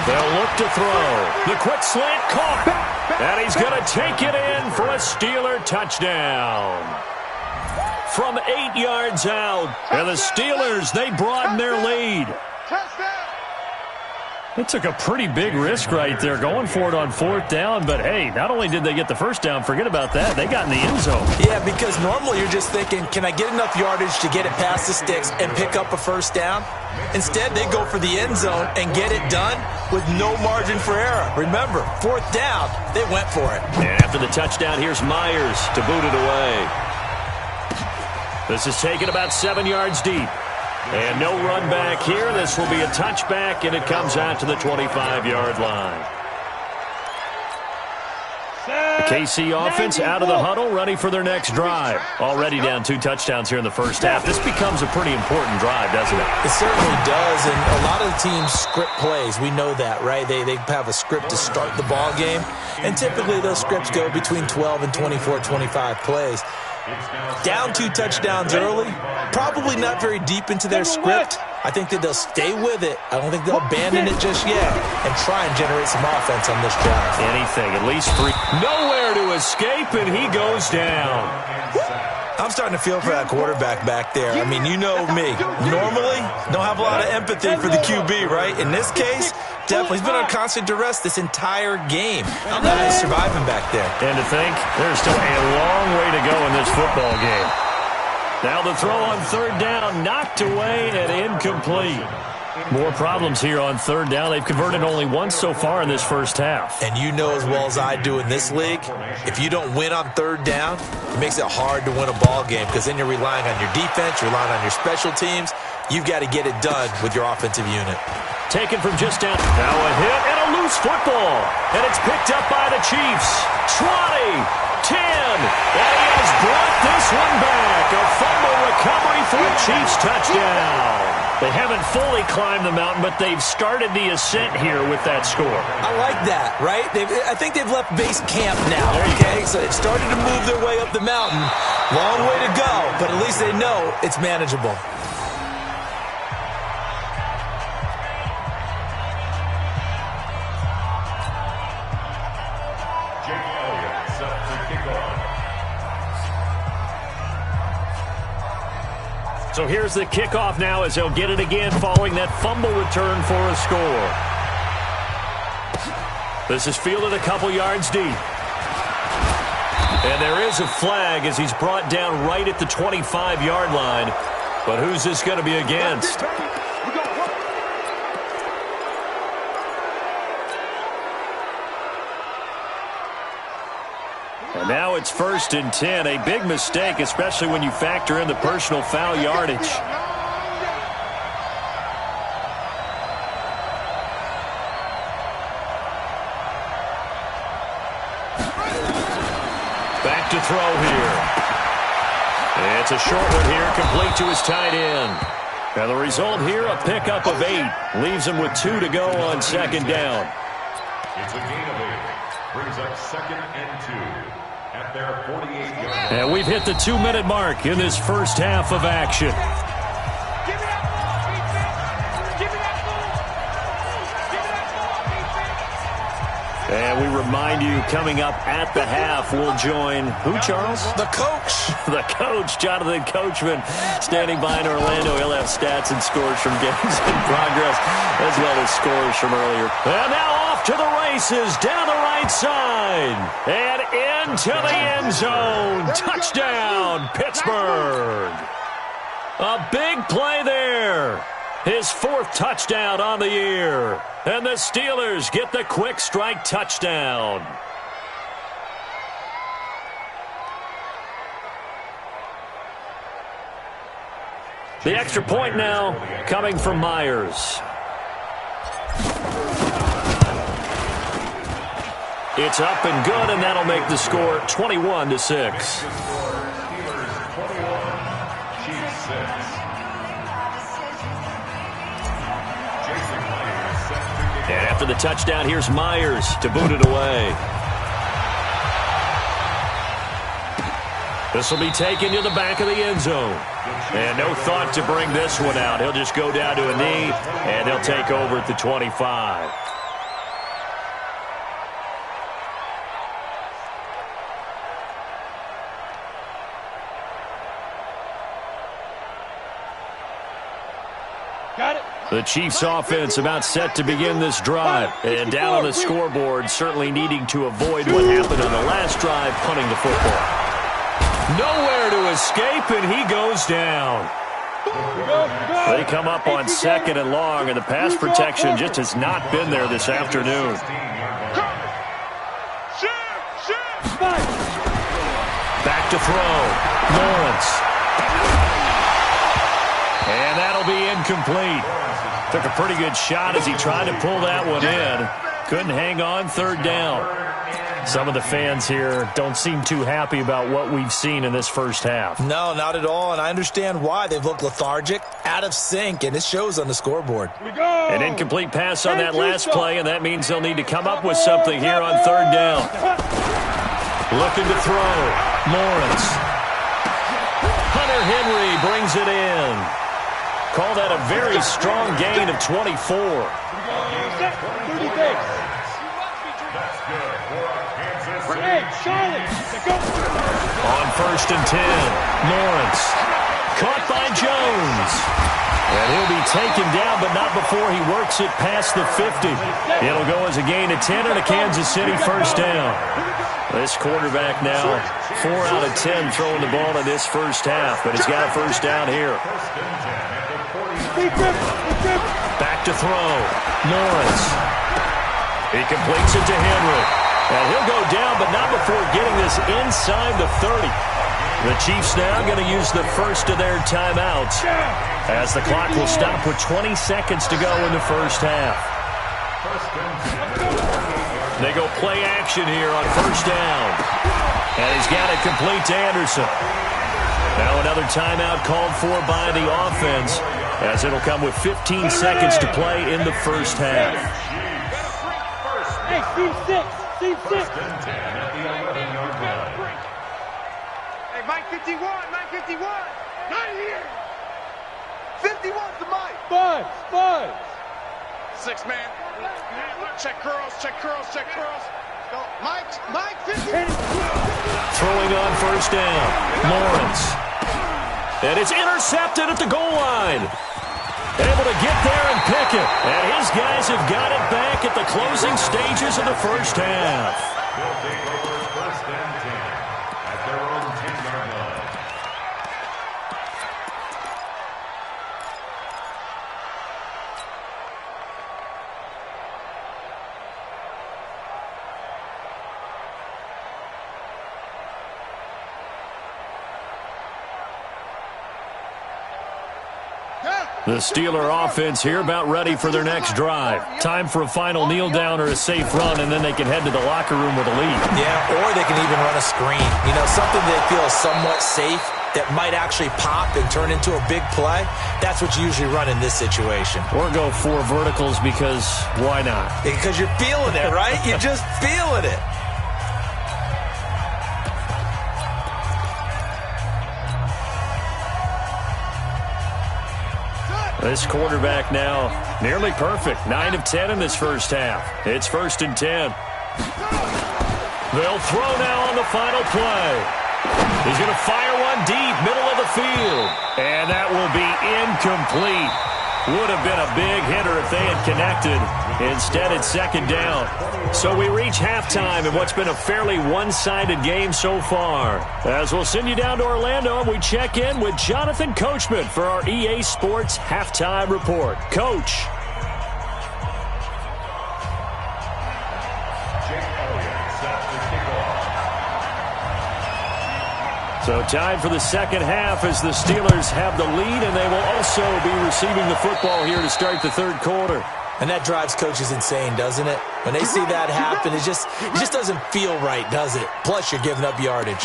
They'll look to throw. The quick slant caught. And he's going to take it in for a Steeler touchdown. From 8 yards out. And the Steelers, they broaden their lead. It took a pretty big risk right there going for it on 4th down. But, hey, not only did they get the first down, forget about that, they got in the end zone. Yeah, because normally you're just thinking, can I get enough yardage to get it past the sticks and pick up a first down? Instead, they go for the end zone and get it done with no margin for error. Remember, 4th down, they went for it. And after the touchdown, here's Myers to boot it away. This is taken about 7 yards deep. And no run back here. This will be a touchback, and it comes out to the 25-yard line. The KC offense out of the huddle, ready for their next drive. Already down 2 touchdowns here in the first half. This becomes a pretty important drive, doesn't it? It certainly does, and a lot of the teams script plays. We know that, right? They have a script to start the ball game, and typically those scripts go between 12 and 24, 25 plays. Down 2 touchdowns early, probably not very deep into their script. I think that they'll stay with it. I don't think they'll abandon it just yet and try and generate some offense on this drive. Anything, at least 3. Nowhere to escape, and he goes down. I'm starting to feel for that quarterback back there. I mean, you know me. Normally, don't have a lot of empathy for the QB, right? In this case, definitely. He's been on constant duress this entire game. I'm not surviving back there. And to think, there's still a long way to go in this football game. Now the throw on 3rd down, knocked away and incomplete. More problems here on 3rd down. They've converted only once so far in this first half. And you know as well as I do in this league, if you don't win on 3rd down, it makes it hard to win a ball game because then you're relying on your defense, you're relying on your special teams. You've got to get it done with your offensive unit. Taken from just down. Now a hit and a loose football. And it's picked up by the Chiefs. 20, 10. And he has brought this one back. A fumble recovery for a Chiefs touchdown. They haven't fully climbed the mountain, but they've started the ascent here with that score. I like that, right? I think they've left base camp now, okay? So they've started to move their way up the mountain. Long way to go, but at least they know it's manageable. So here's the kickoff now as they'll get it again following that fumble return for a score. This is fielded a couple yards deep. And there is a flag as he's brought down right at the 25-yard line. But who's this going to be against? And now it's 1st and 10. A big mistake, especially when you factor in the personal foul yardage. Back to throw here. It's a short one here, complete to his tight end. Now the result here, a pickup of 8. Leaves him with 2 to go on 2nd down. It's a gain of 8. Brings up 2nd and 2. At their 48-yard line. And we've hit the 2-minute mark in this first half of action. And we remind you, coming up at the half, we'll join who, Charles? The coach. The coach, Jonathan Coachman, standing by in Orlando. He'll have stats and scores from games in progress, as well as scores from earlier. And now off to the races, down the right side, and into the end zone. Touchdown, Pittsburgh. A big play there. His 4th touchdown on the year. And the Steelers get the quick strike touchdown. The extra point now coming from Myers. It's up and good, and that'll make the score 21-6. And after the touchdown, here's Myers to boot it away. This will be taken to the back of the end zone. And no thought to bring this one out. He'll just go down to a knee, and he'll take over at the 25. Got it. The Chiefs offense about set to begin this drive. And down on the scoreboard, certainly needing to avoid what happened on the last drive, punting the football. Nowhere to escape, and he goes down. They come up on 2nd and long, and the pass protection just has not been there this afternoon. Back to throw. Lawrence. And that'll be incomplete. Took a pretty good shot as he tried to pull that one in. Couldn't hang on, 3rd down. Some of the fans here don't seem too happy about what we've seen in this first half. No, not at all, and I understand why. They've looked lethargic, out of sync, and it shows on the scoreboard. An incomplete pass on that last play, and that means they'll need to come up with something here on 3rd down. Looking to throw. Lawrence. Hunter Henry brings it in. Call that a very strong gain of 24. 30 days. Hey, Charlie, go. On 1st and 10, Lawrence. Caught by Jones. And he'll be taken down, but not before he works it past the 50. It'll go as a gain of 10 and a Kansas City 1st down. This quarterback now 4 out of 10 throwing the ball in this first half, but he's got a 1st down here. Back to throw. Lawrence. He completes it to Henry. And he'll go down, but not before getting this inside the 30. The Chiefs now going to use the first of their timeouts as the clock will stop with 20 seconds to go in the first half. They go play action here on 1st down. And he's got it complete to Anderson. Now another timeout called for by the offense as it'll come with 15 seconds to play in the first half. Hey, Team 6. Team 6. First and 10 at the 11-yard line. Hey, Mike 51, Mike 51. Not here. 51's the Mike. Five. 6 man. Check curls, check curls, check curls. Go. Mike 50. Throwing on 1st down. Lawrence. And it's intercepted at the goal line. Able to get there and pick it. And his guys have got it back at the closing stages of the first half. They'll take over 1st and 10 at their own 10-yard line. The Steeler offense here about ready for their next drive. Time for a final kneel down or a safe run, and then they can head to the locker room with a lead. Yeah, or they can even run a screen. You know, something they feel somewhat safe that might actually pop and turn into a big play. That's what you usually run in this situation. Or go 4 verticals because why not? Because you're feeling it, right? You're just feeling it. This quarterback now nearly perfect. 9 of 10 in this first half. It's 1st and 10. They'll throw now on the final play. He's going to fire one deep, middle of the field. And that will be incomplete. Would have been a big hitter if they had connected. Instead, it's second down. So we reach halftime in what's been a fairly one-sided game so far. As we'll send you down to Orlando, we check in with Jonathan Coachman for our EA Sports Halftime Report. Coach. So time for the second half as the Steelers have the lead, and they will also be receiving the football here to start the third quarter. And that drives coaches insane, doesn't it? When they see that happen, it just doesn't feel right, does it? Plus, you're giving up yardage.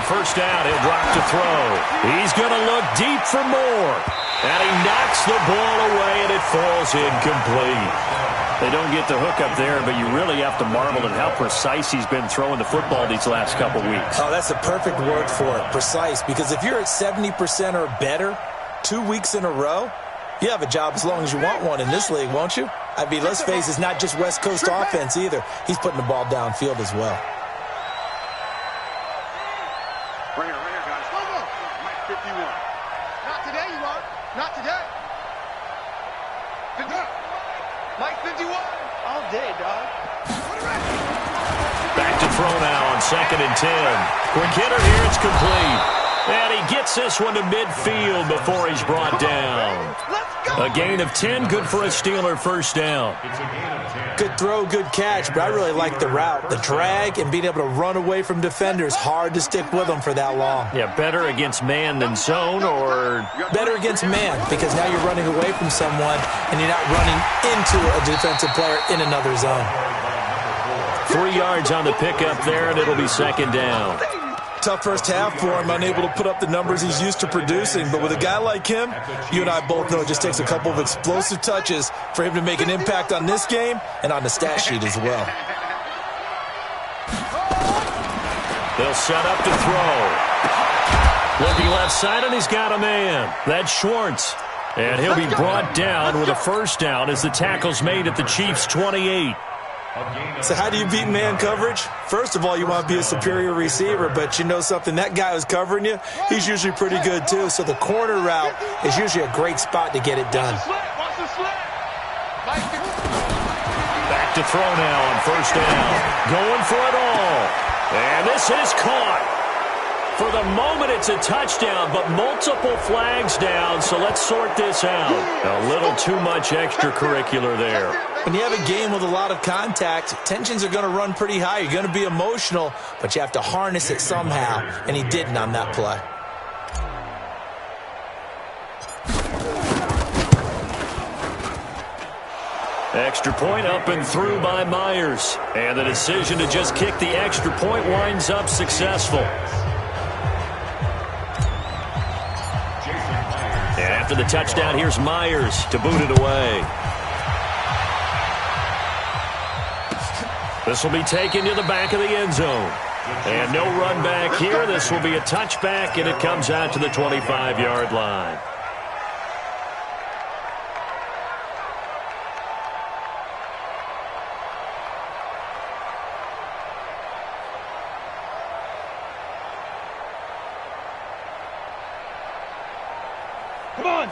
First down, he'll drop to throw. He's going to look deep for more. And he knocks the ball away, and it falls incomplete. They don't get the hook up there, but you really have to marvel at how precise he's been throwing the football these last couple weeks. Oh, that's the perfect word for it, precise. Because if you're at 70% or better 2 weeks in a row, you have a job as long as you want one in this league, won't you? I mean, let's face it, it's not just West Coast offense either. He's putting the ball downfield as well. Right here, guys. Go, go. Mike 51. Not today, you are. Not today. Mike 51. All day, dog. Back to throw now on 2nd and 10. Quick hitter here, it's complete. And he gets this one to midfield before he's brought down. A gain of 10, good for a Steeler first down. Good throw, good catch, but I really like the route. The drag and being able to run away from defenders, hard to stick with them for that long. Yeah, better against man than zone, or? Better against man, because now you're running away from someone and you're not running into a defensive player in another zone. 3 yards on the pickup there, and it'll be second down. Tough first half for him, unable to put up the numbers he's used to producing. But with a guy like him, you and I both know it just takes a couple of explosive touches for him to make an impact on this game and on the stat sheet as well. They'll set up to throw. Looking left side, and he's got a man. That's Schwartz. And he'll be brought down with a first down as the tackle's made at the Chiefs' 28. So how do you beat man coverage? First of all, you want to be a superior receiver, but you know something, that guy who's covering you, he's usually pretty good too. So the corner route is usually a great spot to get it done. Back to throw now on first down. Going for it all. And this is caught. For the moment, it's a touchdown, but multiple flags down, so let's sort this out. A little too much extracurricular there. When you have a game with a lot of contact, tensions are going to run pretty high. You're going to be emotional, but you have to harness it somehow, and he didn't on that play. Extra point up and through by Myers. And the decision to just kick the extra point winds up successful. And after the touchdown, here's Myers to boot it away. This will be taken to the back of the end zone. And no run back here. This will be a touchback, and it comes out to the 25-yard line.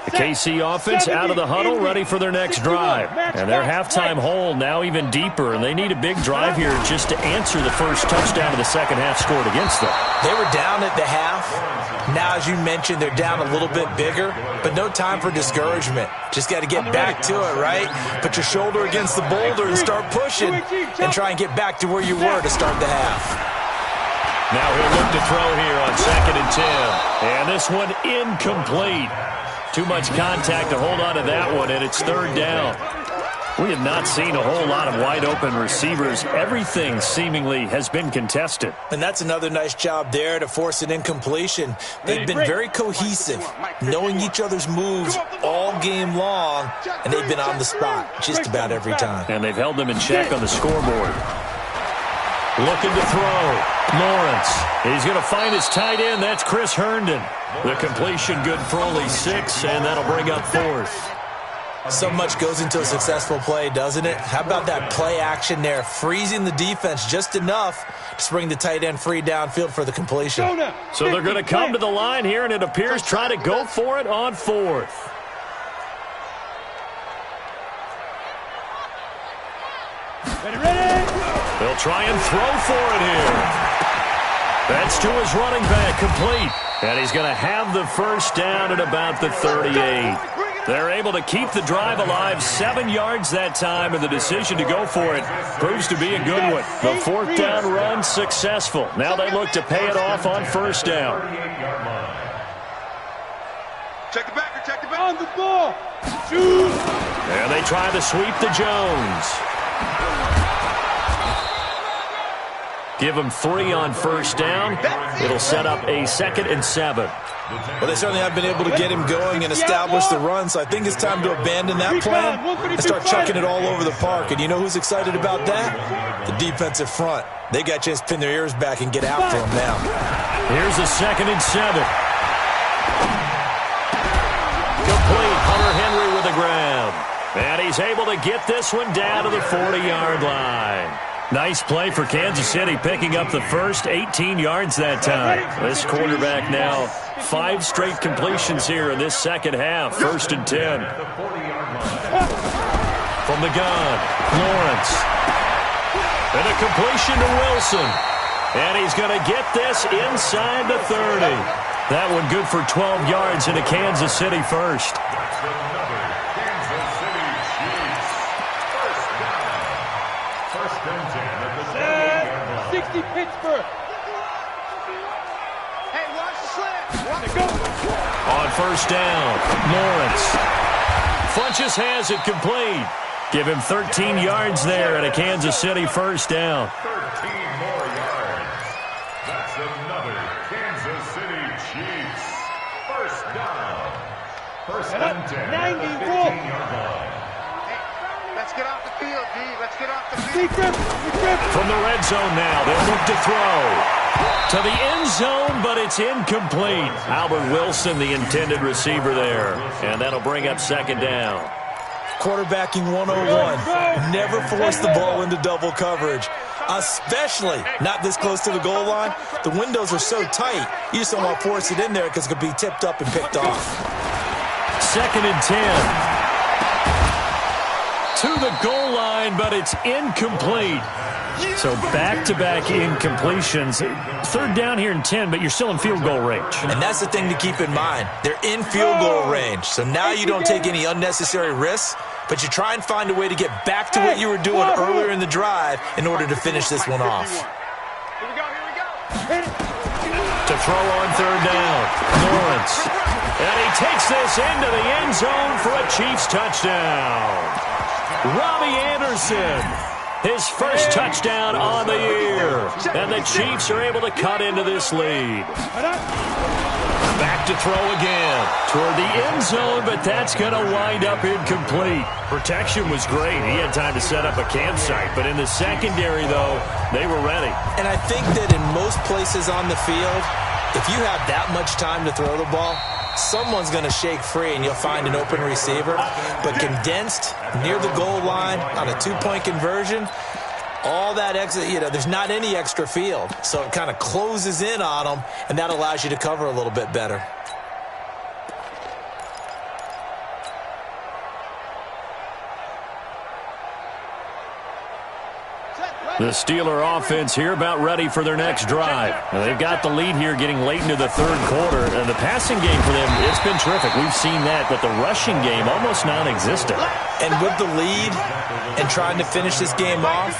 The KC offense out of the huddle, ready for their next drive. And their halftime hole now even deeper, and they need a big drive here just to answer the first touchdown of the second half scored against them. They were down at the half. Now, as you mentioned, they're down a little bit bigger, but no time for discouragement. Just got to get back to it, right? Put your shoulder against the boulder and start pushing and try and get back to where you were to start the half. Now he'll look to throw here on 2nd and 10. And this one incomplete. Too much contact to hold on to that one, and it's third down. We have not seen a whole lot of wide-open receivers. Everything seemingly has been contested. And that's another nice job there to force an incompletion. They've been very cohesive, knowing each other's moves all game long, and they've been on the spot just about every time. And they've held them in check on the scoreboard. Looking to throw. Lawrence. He's going to find his tight end. That's Chris Herndon. The completion good for only 6, and that'll bring up 4th. So much goes into a successful play, doesn't it? How about that play action there, freezing the defense just enough to bring the tight end free downfield for the completion. So they're going to come to the line here, and it appears try to go for it on 4th. Ready. They'll try and throw for it here. That's to his running back, complete. And he's going to have the first down at about the 38. They're able to keep the drive alive, 7 yards that time, and the decision to go for it proves to be a good one. The 4th down run successful. Now they look to pay it off on 1st down. Check the backer, check the backer. On the ball. Shoot. And they try to sweep to Jones. Give him 3 on 1st down. It'll set up a 2nd and 7. Well, they certainly have been able to get him going and establish the run, so I think it's time to abandon that plan and start chucking it all over the park. And you know who's excited about that? The defensive front. They got to just pin their ears back and get after him now. Here's a 2nd and 7. Complete. Hunter Henry with the ground. And he's able to get this one down to the 40-yard line. Nice play for Kansas City, picking up the first 18 yards that time. This quarterback now 5 straight completions here in this second half. 1st and 10. From the gun, Lawrence. And a completion to Wilson. And he's going to get this inside the 30. That one good for 12 yards into Kansas City first. 60 Pittsburgh. Hey, watch the slant. Watch it go. On 1st down, Lawrence. Funches has it complete. Give him 13 yards there at a Kansas City 1st down. 13 more yards. That's another Kansas City Chiefs 1st down. 1st and 10 at the 15-yard line. Let's get off the field, D. Let's get off the field. From the red zone now, they'll look to throw. To the end zone, but it's incomplete. Albert Wilson, the intended receiver there. And that'll bring up 2nd down. Quarterbacking 101. Never force the ball into double coverage, especially not this close to the goal line. The windows are so tight, you just don't want to force it in there because it could be tipped up and picked off. 2nd and 10. To the goal line, but it's incomplete. So back-to-back incompletions. 3rd down here and 10, but you're still in field goal range. And that's the thing to keep in mind. They're in field goal range. So now you don't take any unnecessary risks, but you try and find a way to get back to what you were doing earlier in the drive in order to finish this one off. Here we go. To throw on 3rd down, Lawrence. And he takes this into the end zone for a Chiefs touchdown. Robbie Anderson, his first touchdown on the year. And the Chiefs are able to cut into this lead. Back to throw again toward the end zone, but that's going to wind up incomplete. Protection was great. He had time to set up a campsite, but in the secondary, though, they were ready. And I think that in most places on the field, if you have that much time to throw the ball, someone's going to shake free and you'll find an open receiver. But condensed near the goal line on a 2-point conversion, all that extra, there's not any extra field. So it kind of closes in on them, and that allows you to cover a little bit better. The Steeler offense here about ready for their next drive. Now, they've got the lead here getting late into the 3rd quarter. And the passing game for them, it's been terrific. We've seen that, but the rushing game almost non-existent. And with the lead and trying to finish this game off,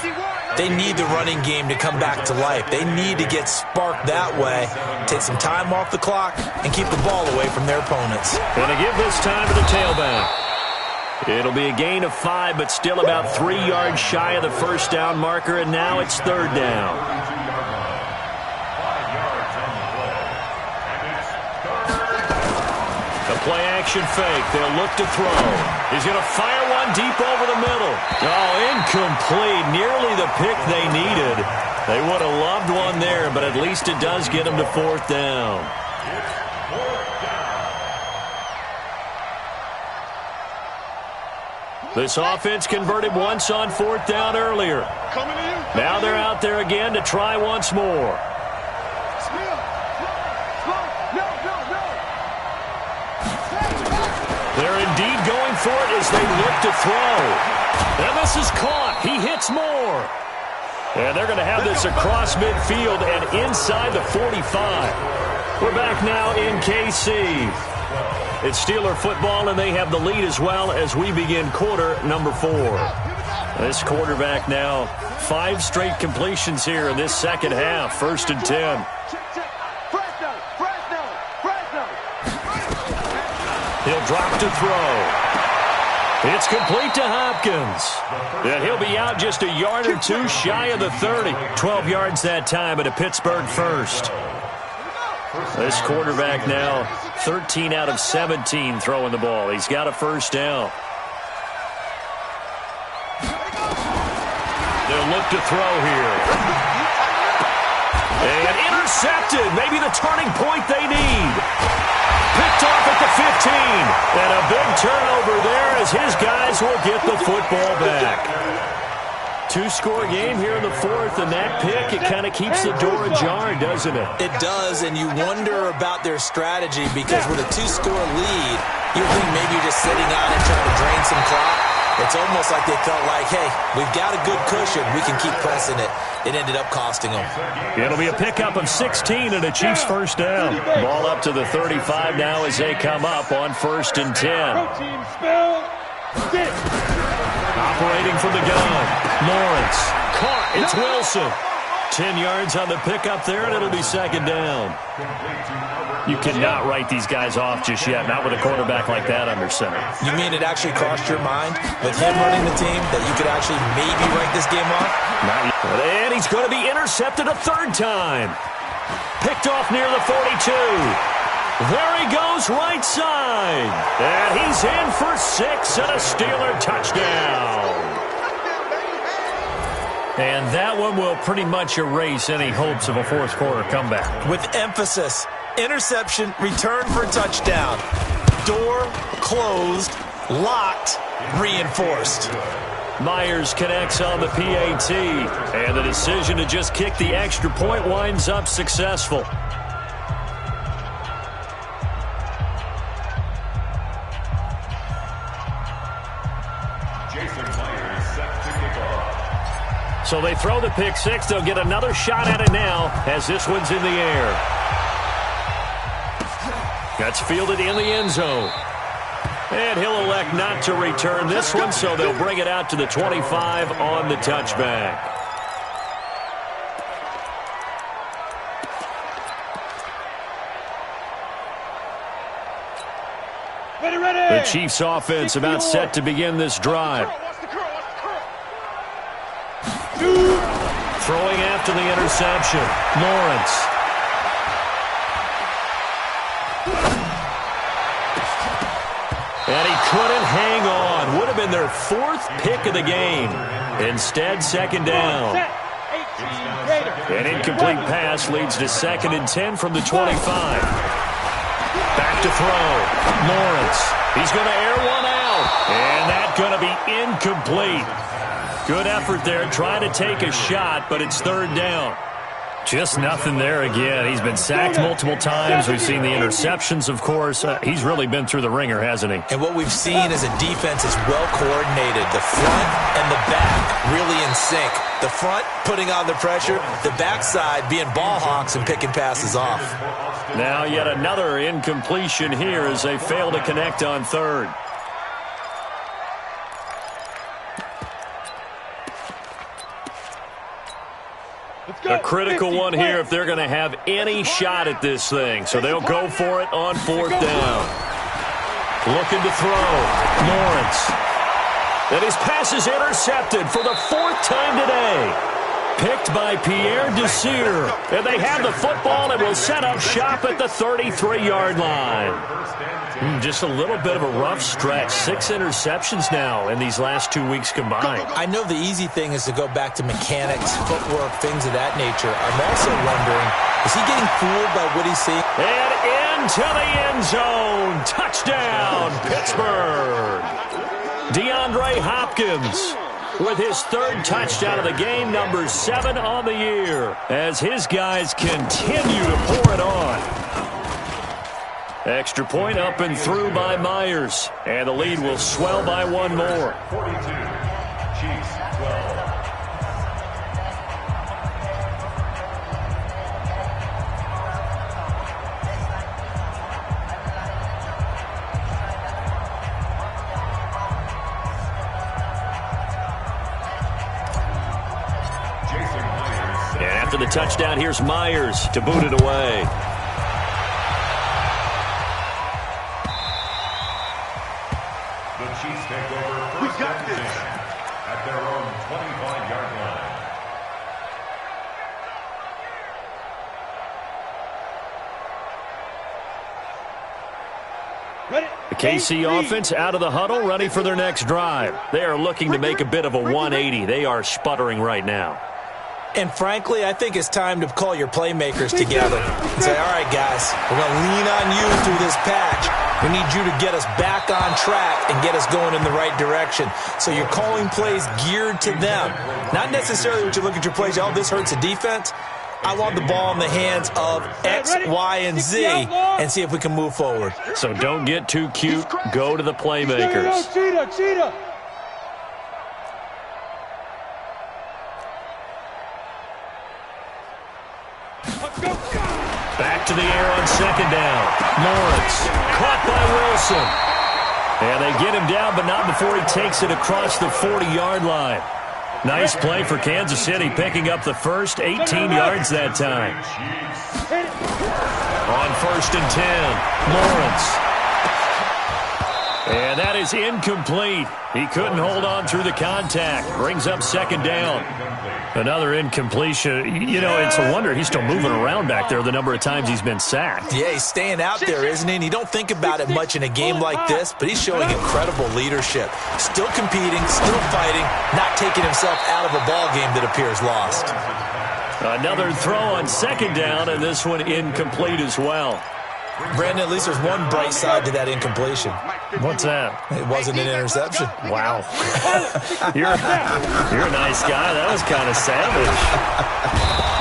they need the running game to come back to life. They need to get sparked that way, take some time off the clock, and keep the ball away from their opponents. Going to give this time to the tailback. It'll be a gain of 5, but still about 3 yards shy of the first down marker, and now it's third down. 5 yards on the play. And it's third down. A play-action fake. They'll look to throw. He's going to fire one deep over the middle. Oh, incomplete. Nearly the pick they needed. They would have loved one there, but at least it does get them to fourth down. It's fourth down. This offense converted once on fourth down earlier. Now they're out there again to try once more. They're indeed going for it as they look to throw. And this is caught. He hits more. And they're going to have this across midfield and inside the 45. We're back now in KC. It's Steeler football, and they have the lead as well as we begin quarter number 4. This quarterback now, 5 straight completions here in this second half. First and 10. He'll drop to throw. It's complete to Hopkins. And he'll be out just a yard or 2 shy of the 30. 12 yards that time at a Pittsburgh first. This quarterback now 13 out of 17 throwing the ball. He's got a first down. They'll look to throw here. And intercepted. Maybe the turning point they need. Picked off at the 15. And a big turnover there as his guys will get the football back. 2-score game here in the 4th, and that pick, it kind of keeps the door ajar, doesn't it? It does, and you wonder about their strategy because with a 2-score lead, you think maybe you're just sitting out and trying to drain some clock. It's almost like they felt like, hey, we've got a good cushion. We can keep pressing it. It ended up costing them. It'll be a pickup of 16 and a Chiefs first down. Ball up to the 35 now as they come up on first and 10. Operating from the gun. Lawrence. Caught. It's Wilson. 10 yards on the pickup there, and it'll be second down. You cannot write these guys off just yet, not with a quarterback like that under center. You mean it actually crossed your mind with him running the team that you could actually maybe write this game off? Not yet. And he's going to be intercepted a third time. Picked off near the 42. There he goes right side. And he's in for 6 and a Steeler touchdown. And that one will pretty much erase any hopes of a fourth quarter comeback. With emphasis, interception, return for a touchdown. Door closed, locked, reinforced. Myers connects on the PAT. And the decision to just kick the extra point winds up successful. So they throw the pick 6. They'll get another shot at it now as this one's in the air. That's fielded in the end zone. And he'll elect not to return this one, so they'll bring it out to the 25 on the touchback. The Chiefs offense about set to begin this drive. Throwing after the interception. Lawrence. And he couldn't hang on. Would have been their 4th pick of the game. Instead, second down. An incomplete pass leads to 2nd and 10 from the 25. Back to throw. Lawrence. He's going to air one out. And that's going to be incomplete. Good effort there, trying to take a shot, but it's third down. Just nothing there again. He's been sacked multiple times. We've seen the interceptions, of course. He's really been through the ringer, hasn't he? And what we've seen is a defense is well coordinated. The front and the back really in sync. The front putting on the pressure, the backside being ball hawks and picking passes off. Now yet another incompletion here as they fail to connect on third. A critical one here if they're going to have any shot at this thing. So they'll go for it on fourth down. Looking to throw. Lawrence. And his pass is intercepted for the 4th time today. Picked by Pierre Desir. And they have the football and will set up shop at the 33-yard line. Just a little bit of a rough stretch. 6 interceptions now in these last 2 weeks combined. I know the easy thing is to go back to mechanics, footwork, things of that nature. I'm also wondering, is he getting fooled by what he's seeing? And into the end zone. Touchdown, Pittsburgh. DeAndre Hopkins with his 3rd touchdown of the game, number 7 on the year, as his guys continue to pour it on. Extra point up and through by Myers, and the lead will swell by 1 more. 42, Chiefs 12. After the touchdown, here's Myers to boot it away. The Chiefs take over first and 10 at their own 25-yard line. Ready? The KC offense out of the huddle, ready for their next drive. They are looking to make a bit of a 180. They are sputtering right now. And frankly, I think it's time to call your playmakers together and say, all right, guys, we're going to lean on you through this patch. We need you to get us back on track and get us going in the right direction. So you're calling plays geared to them. Not necessarily what you look at your plays, oh, this hurts the defense. I want the ball in the hands of X, Y, and Z and see if we can move forward. So don't get too cute. Go to the playmakers. Cheetah. Back to the air on 2nd down. Lawrence caught by Wilson. And they get him down, but not before he takes it across the 40-yard line. Nice play for Kansas City, picking up the first 18 yards that time. On 1st and 10, Lawrence. And that is incomplete. He couldn't hold on through the contact. Brings up 2nd down. Another incompletion. You know, it's a wonder he's still moving around back there the number of times he's been sacked. Yeah, he's staying out there, isn't he? And you don't think about it much in a game like this, but he's showing incredible leadership. Still competing, still fighting, not taking himself out of a ball game that appears lost. Another throw on 2nd down, and this one incomplete as well. Brandon, at least there's one bright side to that incompletion. What's that? It wasn't an interception. Wow. You're a nice guy. That was kind of savage.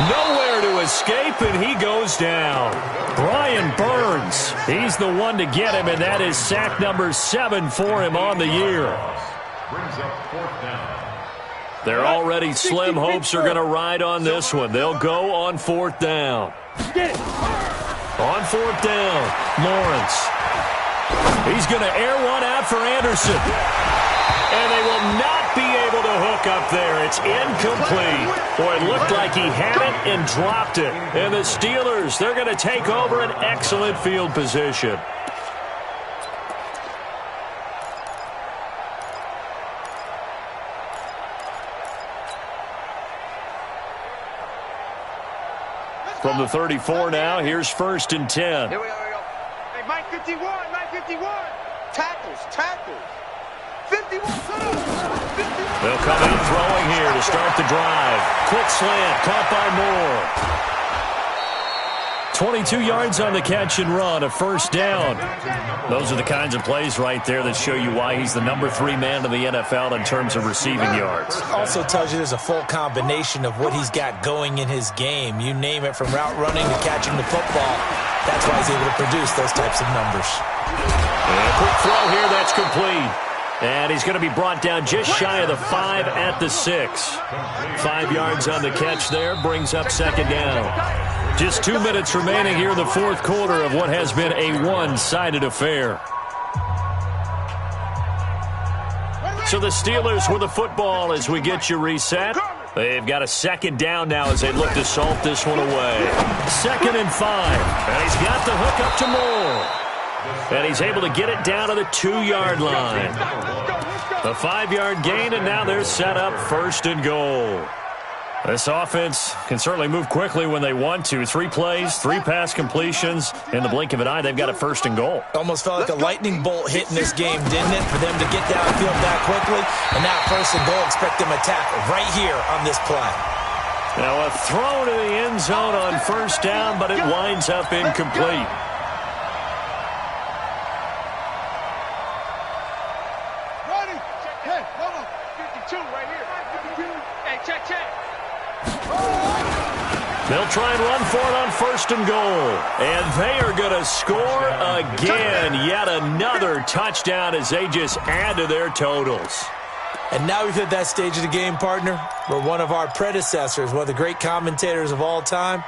Nowhere to escape, and he goes down. Brian Burns, he's the one to get him, and that is sack number 7 for him on the year. Brings up 4th down. Their already slim hopes are going to ride on this one. They'll go on 4th down. On 4th down, Lawrence. He's going to air one out for Anderson. And they will not be able to hook up there. It's incomplete. Boy, it looked like he had it and dropped it. And the Steelers, they're going to take over an excellent field position. From the 34 now, here's 1st and 10. Here we go. Hey, Mike 51. Tackles. 51. They'll come out throwing here to start the drive. Quick slant, caught by Moore. 22 yards on the catch and run, a 1st down. Those are the kinds of plays right there that show you why he's the number 3 man in the NFL in terms of receiving yards. Also tells you there's a full combination of what he's got going in his game. You name it, from route running to catching the football. That's why he's able to produce those types of numbers. And a quick throw here, that's complete. And he's going to be brought down just shy of the 5 at the 6. 5 yards on the catch there, brings up 2nd down. Just 2 minutes remaining here in the 4th quarter of what has been a one-sided affair. So the Steelers with the football as we get you reset. They've got a 2nd down now as they look to salt this one away. 2nd and 5. And he's got the hook up to Moore. And he's able to get it down to the 2-yard line. A 5-yard gain, and now they're set up 1st and goal. This offense can certainly move quickly when they want to. 3 plays, 3 pass completions. In the blink of an eye, they've got a 1st and goal. Almost felt like a lightning bolt hit in this game, didn't it? For them to get downfield that quickly. And now 1st and goal, expect them to tackle right here on this play. Now a throw to the end zone on 1st down, but it winds up incomplete. Hey, Lobo, 52 right here. 52. Hey, check. They'll try and run for it on 1st and goal. And they are going to score again. Yet another touchdown as they just add to their totals. And now we've hit that stage of the game, partner, where one of our predecessors, one of the great commentators of all time,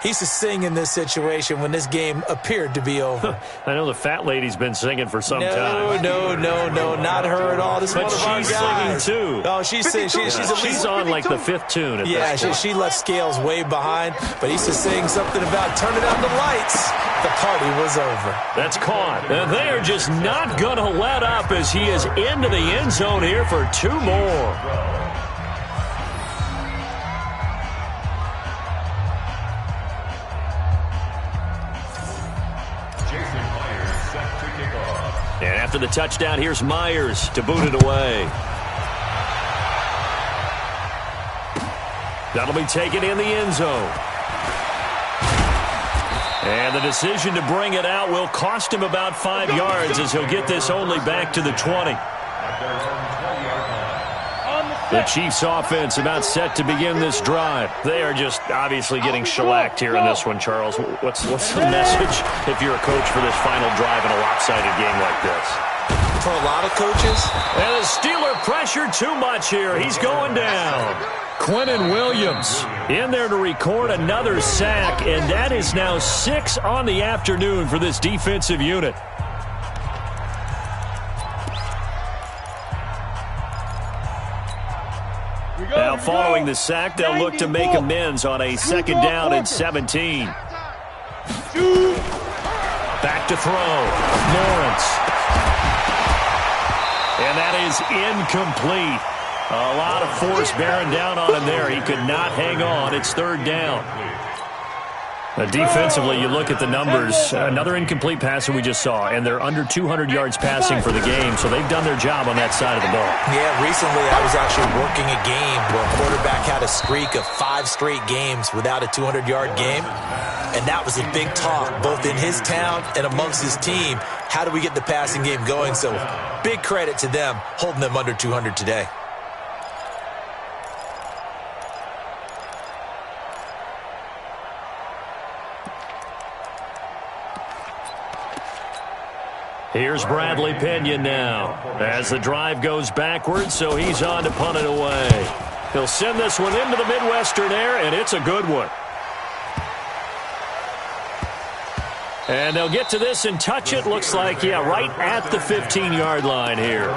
he used to sing in this situation when this game appeared to be over. I know the fat lady's been singing for some time. No, not her at all. This is one of our guys. Singing too. Oh, she's singing. She's on like the 5th tune. Yeah, she left Scales way behind, but he used to sing something about turning on the lights. The party was over. That's caught. And they are just not going to let up as he is into the end zone here for 2 more. And after the touchdown, here's Myers to boot it away. That'll be taken in the end zone. And the decision to bring it out will cost him about 5 yards as he'll get this only back to the 20. The Chiefs offense about set to begin this drive. They are just obviously getting shellacked here in this one, Charles. What's the message if you're a coach for this final drive in a lopsided game like this? For a lot of coaches. And the Steeler pressure too much here. He's going down. Quinnen Williams in there to record another sack, and that is now 6 on the afternoon for this defensive unit. Now, following the sack, they'll look to make amends on a 2nd down and 17. Back to throw. Lawrence. And that is incomplete. A lot of force bearing down on him there. He could not hang on. It's 3rd down. Defensively, you look at the numbers. Another incomplete passer we just saw, and they're under 200 yards passing for the game, so they've done their job on that side of the ball. Yeah, recently I was actually working a game where a quarterback had a streak of 5 straight games without a 200-yard game, and that was a big talk, both in his town and amongst his team. How do we get the passing game going? So big credit to them holding them under 200 today. Here's Bradley Pinion now as the drive goes backwards, so he's on to punt it away. He'll send this one into the Midwestern air, and it's a good one. And they'll get to this and touch it. Looks like, yeah, right at the 15-yard line here.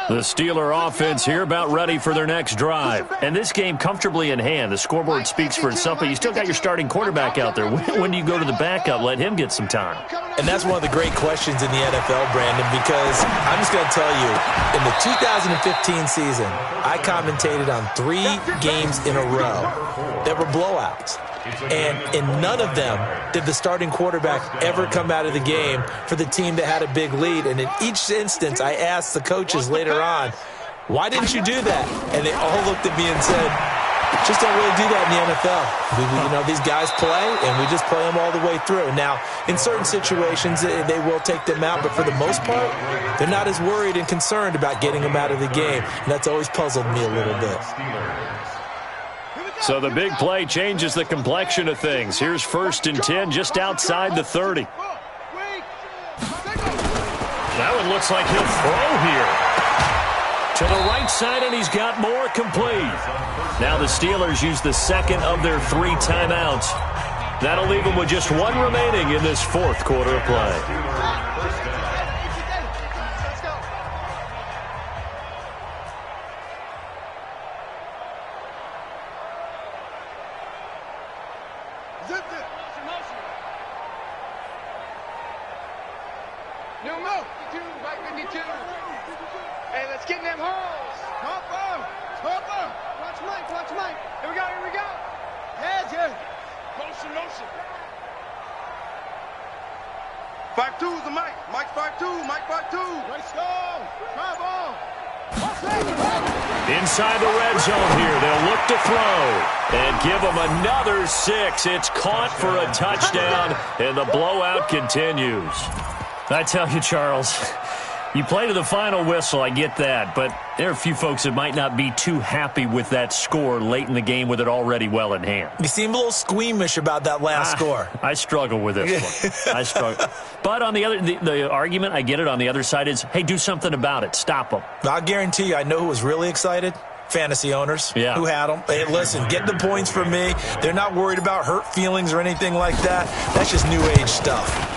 The Steeler offense here about ready for their next drive. And this game comfortably in hand. The scoreboard speaks for itself, but you still got your starting quarterback out there. When do you go to the backup? Let him get some time. And that's one of the great questions in the NFL, Brandon, because I'm just going to tell you, in the 2015 season, I commentated on 3 games in a row that were blowouts. And in none of them did the starting quarterback ever come out of the game for the team that had a big lead. And in each instance, I asked the coaches later on, why didn't you do that? And they all looked at me and said, just don't really do that in the NFL. These guys play, and we just play them all the way through. Now, in certain situations, they will take them out, but for the most part, they're not as worried and concerned about getting them out of the game. And that's always puzzled me a little bit. So the big play changes the complexion of things. Here's 1st and 10 just outside the 30. That one looks like he'll throw here. To the right side, and he's got more complete. Now the Steelers use the 2nd of their 3 timeouts. That'll leave them with just 1 remaining in this 4th quarter of play. Zip it. No, 52, back 52. Hey, let's get in them holes. Top up. Watch Mike. Here we go. Heads, yeah. Motion. 5-2 is the Mike. Mike 5-2. Let's go. Try ball. Inside the red zone here, they'll look to throw and give them another 6. It's caught for a touchdown, and the blowout continues. I tell you, Charles, you play to the final whistle, I get that, but there are a few folks that might not be too happy with that score late in the game with it already well in hand. You seem a little squeamish about that last score. I struggle with this one. I struggle. But on the argument, I get it, on the other side is, hey, do something about it. Stop them. I'll guarantee you, I know who was really excited. Fantasy owners who had them. Hey, listen, get the points from me. They're not worried about hurt feelings or anything like that. That's just new age stuff.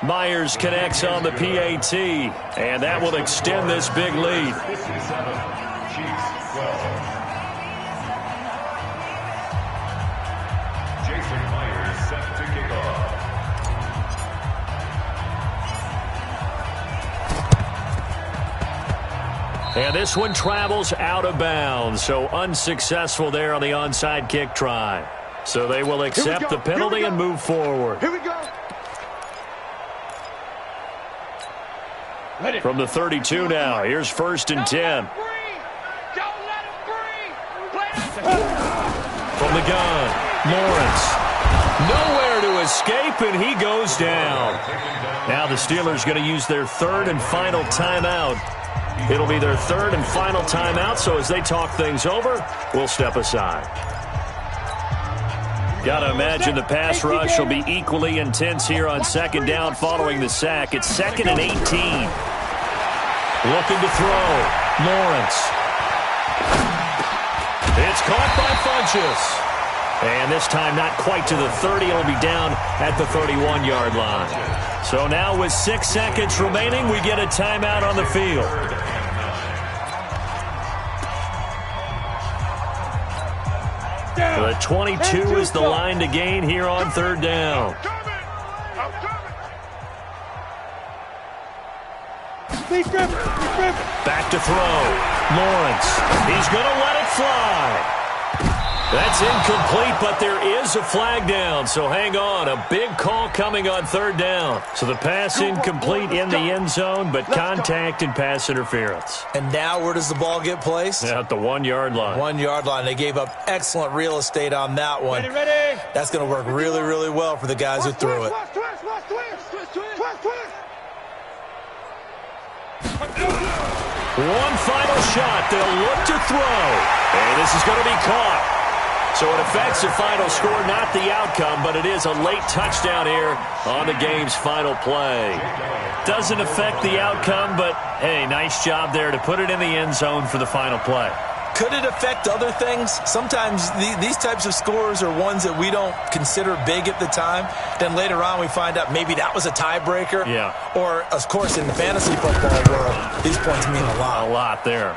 Myers connects on the PAT, and that will extend this big lead. 57, Chiefs 12. Jason Myers set to kick off. And this one travels out of bounds, so unsuccessful there on the onside kick try. So they will accept the penalty and move forward. Here we go. From the 32 now, here's 1st and 10. From the gun, Lawrence. Nowhere to escape, and he goes down. Now the Steelers going to use their 3rd and final timeout. It'll be their 3rd and final timeout, so as they talk things over, we'll step aside. Got to imagine the pass rush will be equally intense here on 2nd down following the sack. It's 2nd and 18. Looking to throw. Lawrence. It's caught by Funchess. And this time not quite to the 30. It'll be down at the 31-yard line. So now with 6 seconds remaining, we get a timeout on the field. The 22 is the line to gain here on 3rd down. Back to throw. Lawrence. He's going to let it fly. That's incomplete, but there is a flag down, so hang on. A big call coming on 3rd down. So the pass incomplete in the end zone, but contact and pass interference. And now where does the ball get placed? At the 1-yard line. 1-yard line. They gave up excellent real estate on that one. Ready. That's going to work really, really well for the guys who threw it. One final shot. They'll look to throw. And this is going to be caught. So it affects the final score, not the outcome, but it is a late touchdown here on the game's final play. Doesn't affect the outcome, but, hey, nice job there to put it in the end zone for the final play. Could it affect other things? Sometimes these types of scores are ones that we don't consider big at the time. Then later on we find out maybe that was a tiebreaker. Yeah. Or, of course, in the fantasy football world, these points mean a lot. A lot there.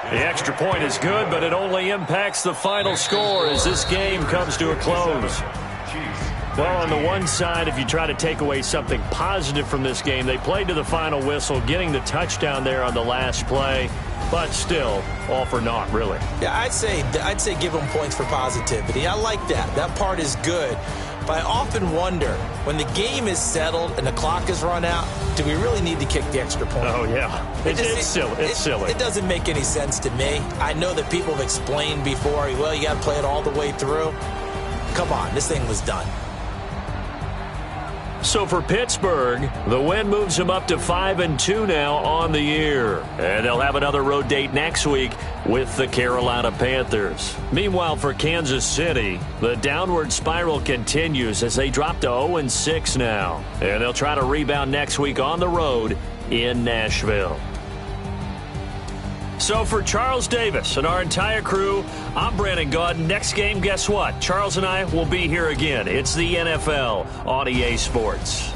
The extra point is good, but it only impacts the final score as this game comes to a close. Well, on the one side, if you try to take away something positive from this game, they played to the final whistle, getting the touchdown there on the last play, but still, all for naught, really. Yeah, I'd say give them points for positivity. I like that. That part is good. But I often wonder, when the game is settled and the clock is run out, do we really need to kick the extra point? Oh, yeah. It's silly. It's silly. It doesn't make any sense to me. I know that people have explained before, well, you got to play it all the way through. Come on, this thing was done. So for Pittsburgh, the win moves them up to 5-2 now on the year. And they'll have another road date next week with the Carolina Panthers. Meanwhile, for Kansas City, the downward spiral continues as they drop to 0-6 now. And they'll try to rebound next week on the road in Nashville. So for Charles Davis and our entire crew, I'm Brandon Gaudin. Next game, guess what? Charles and I will be here again. It's the NFL on EA Sports.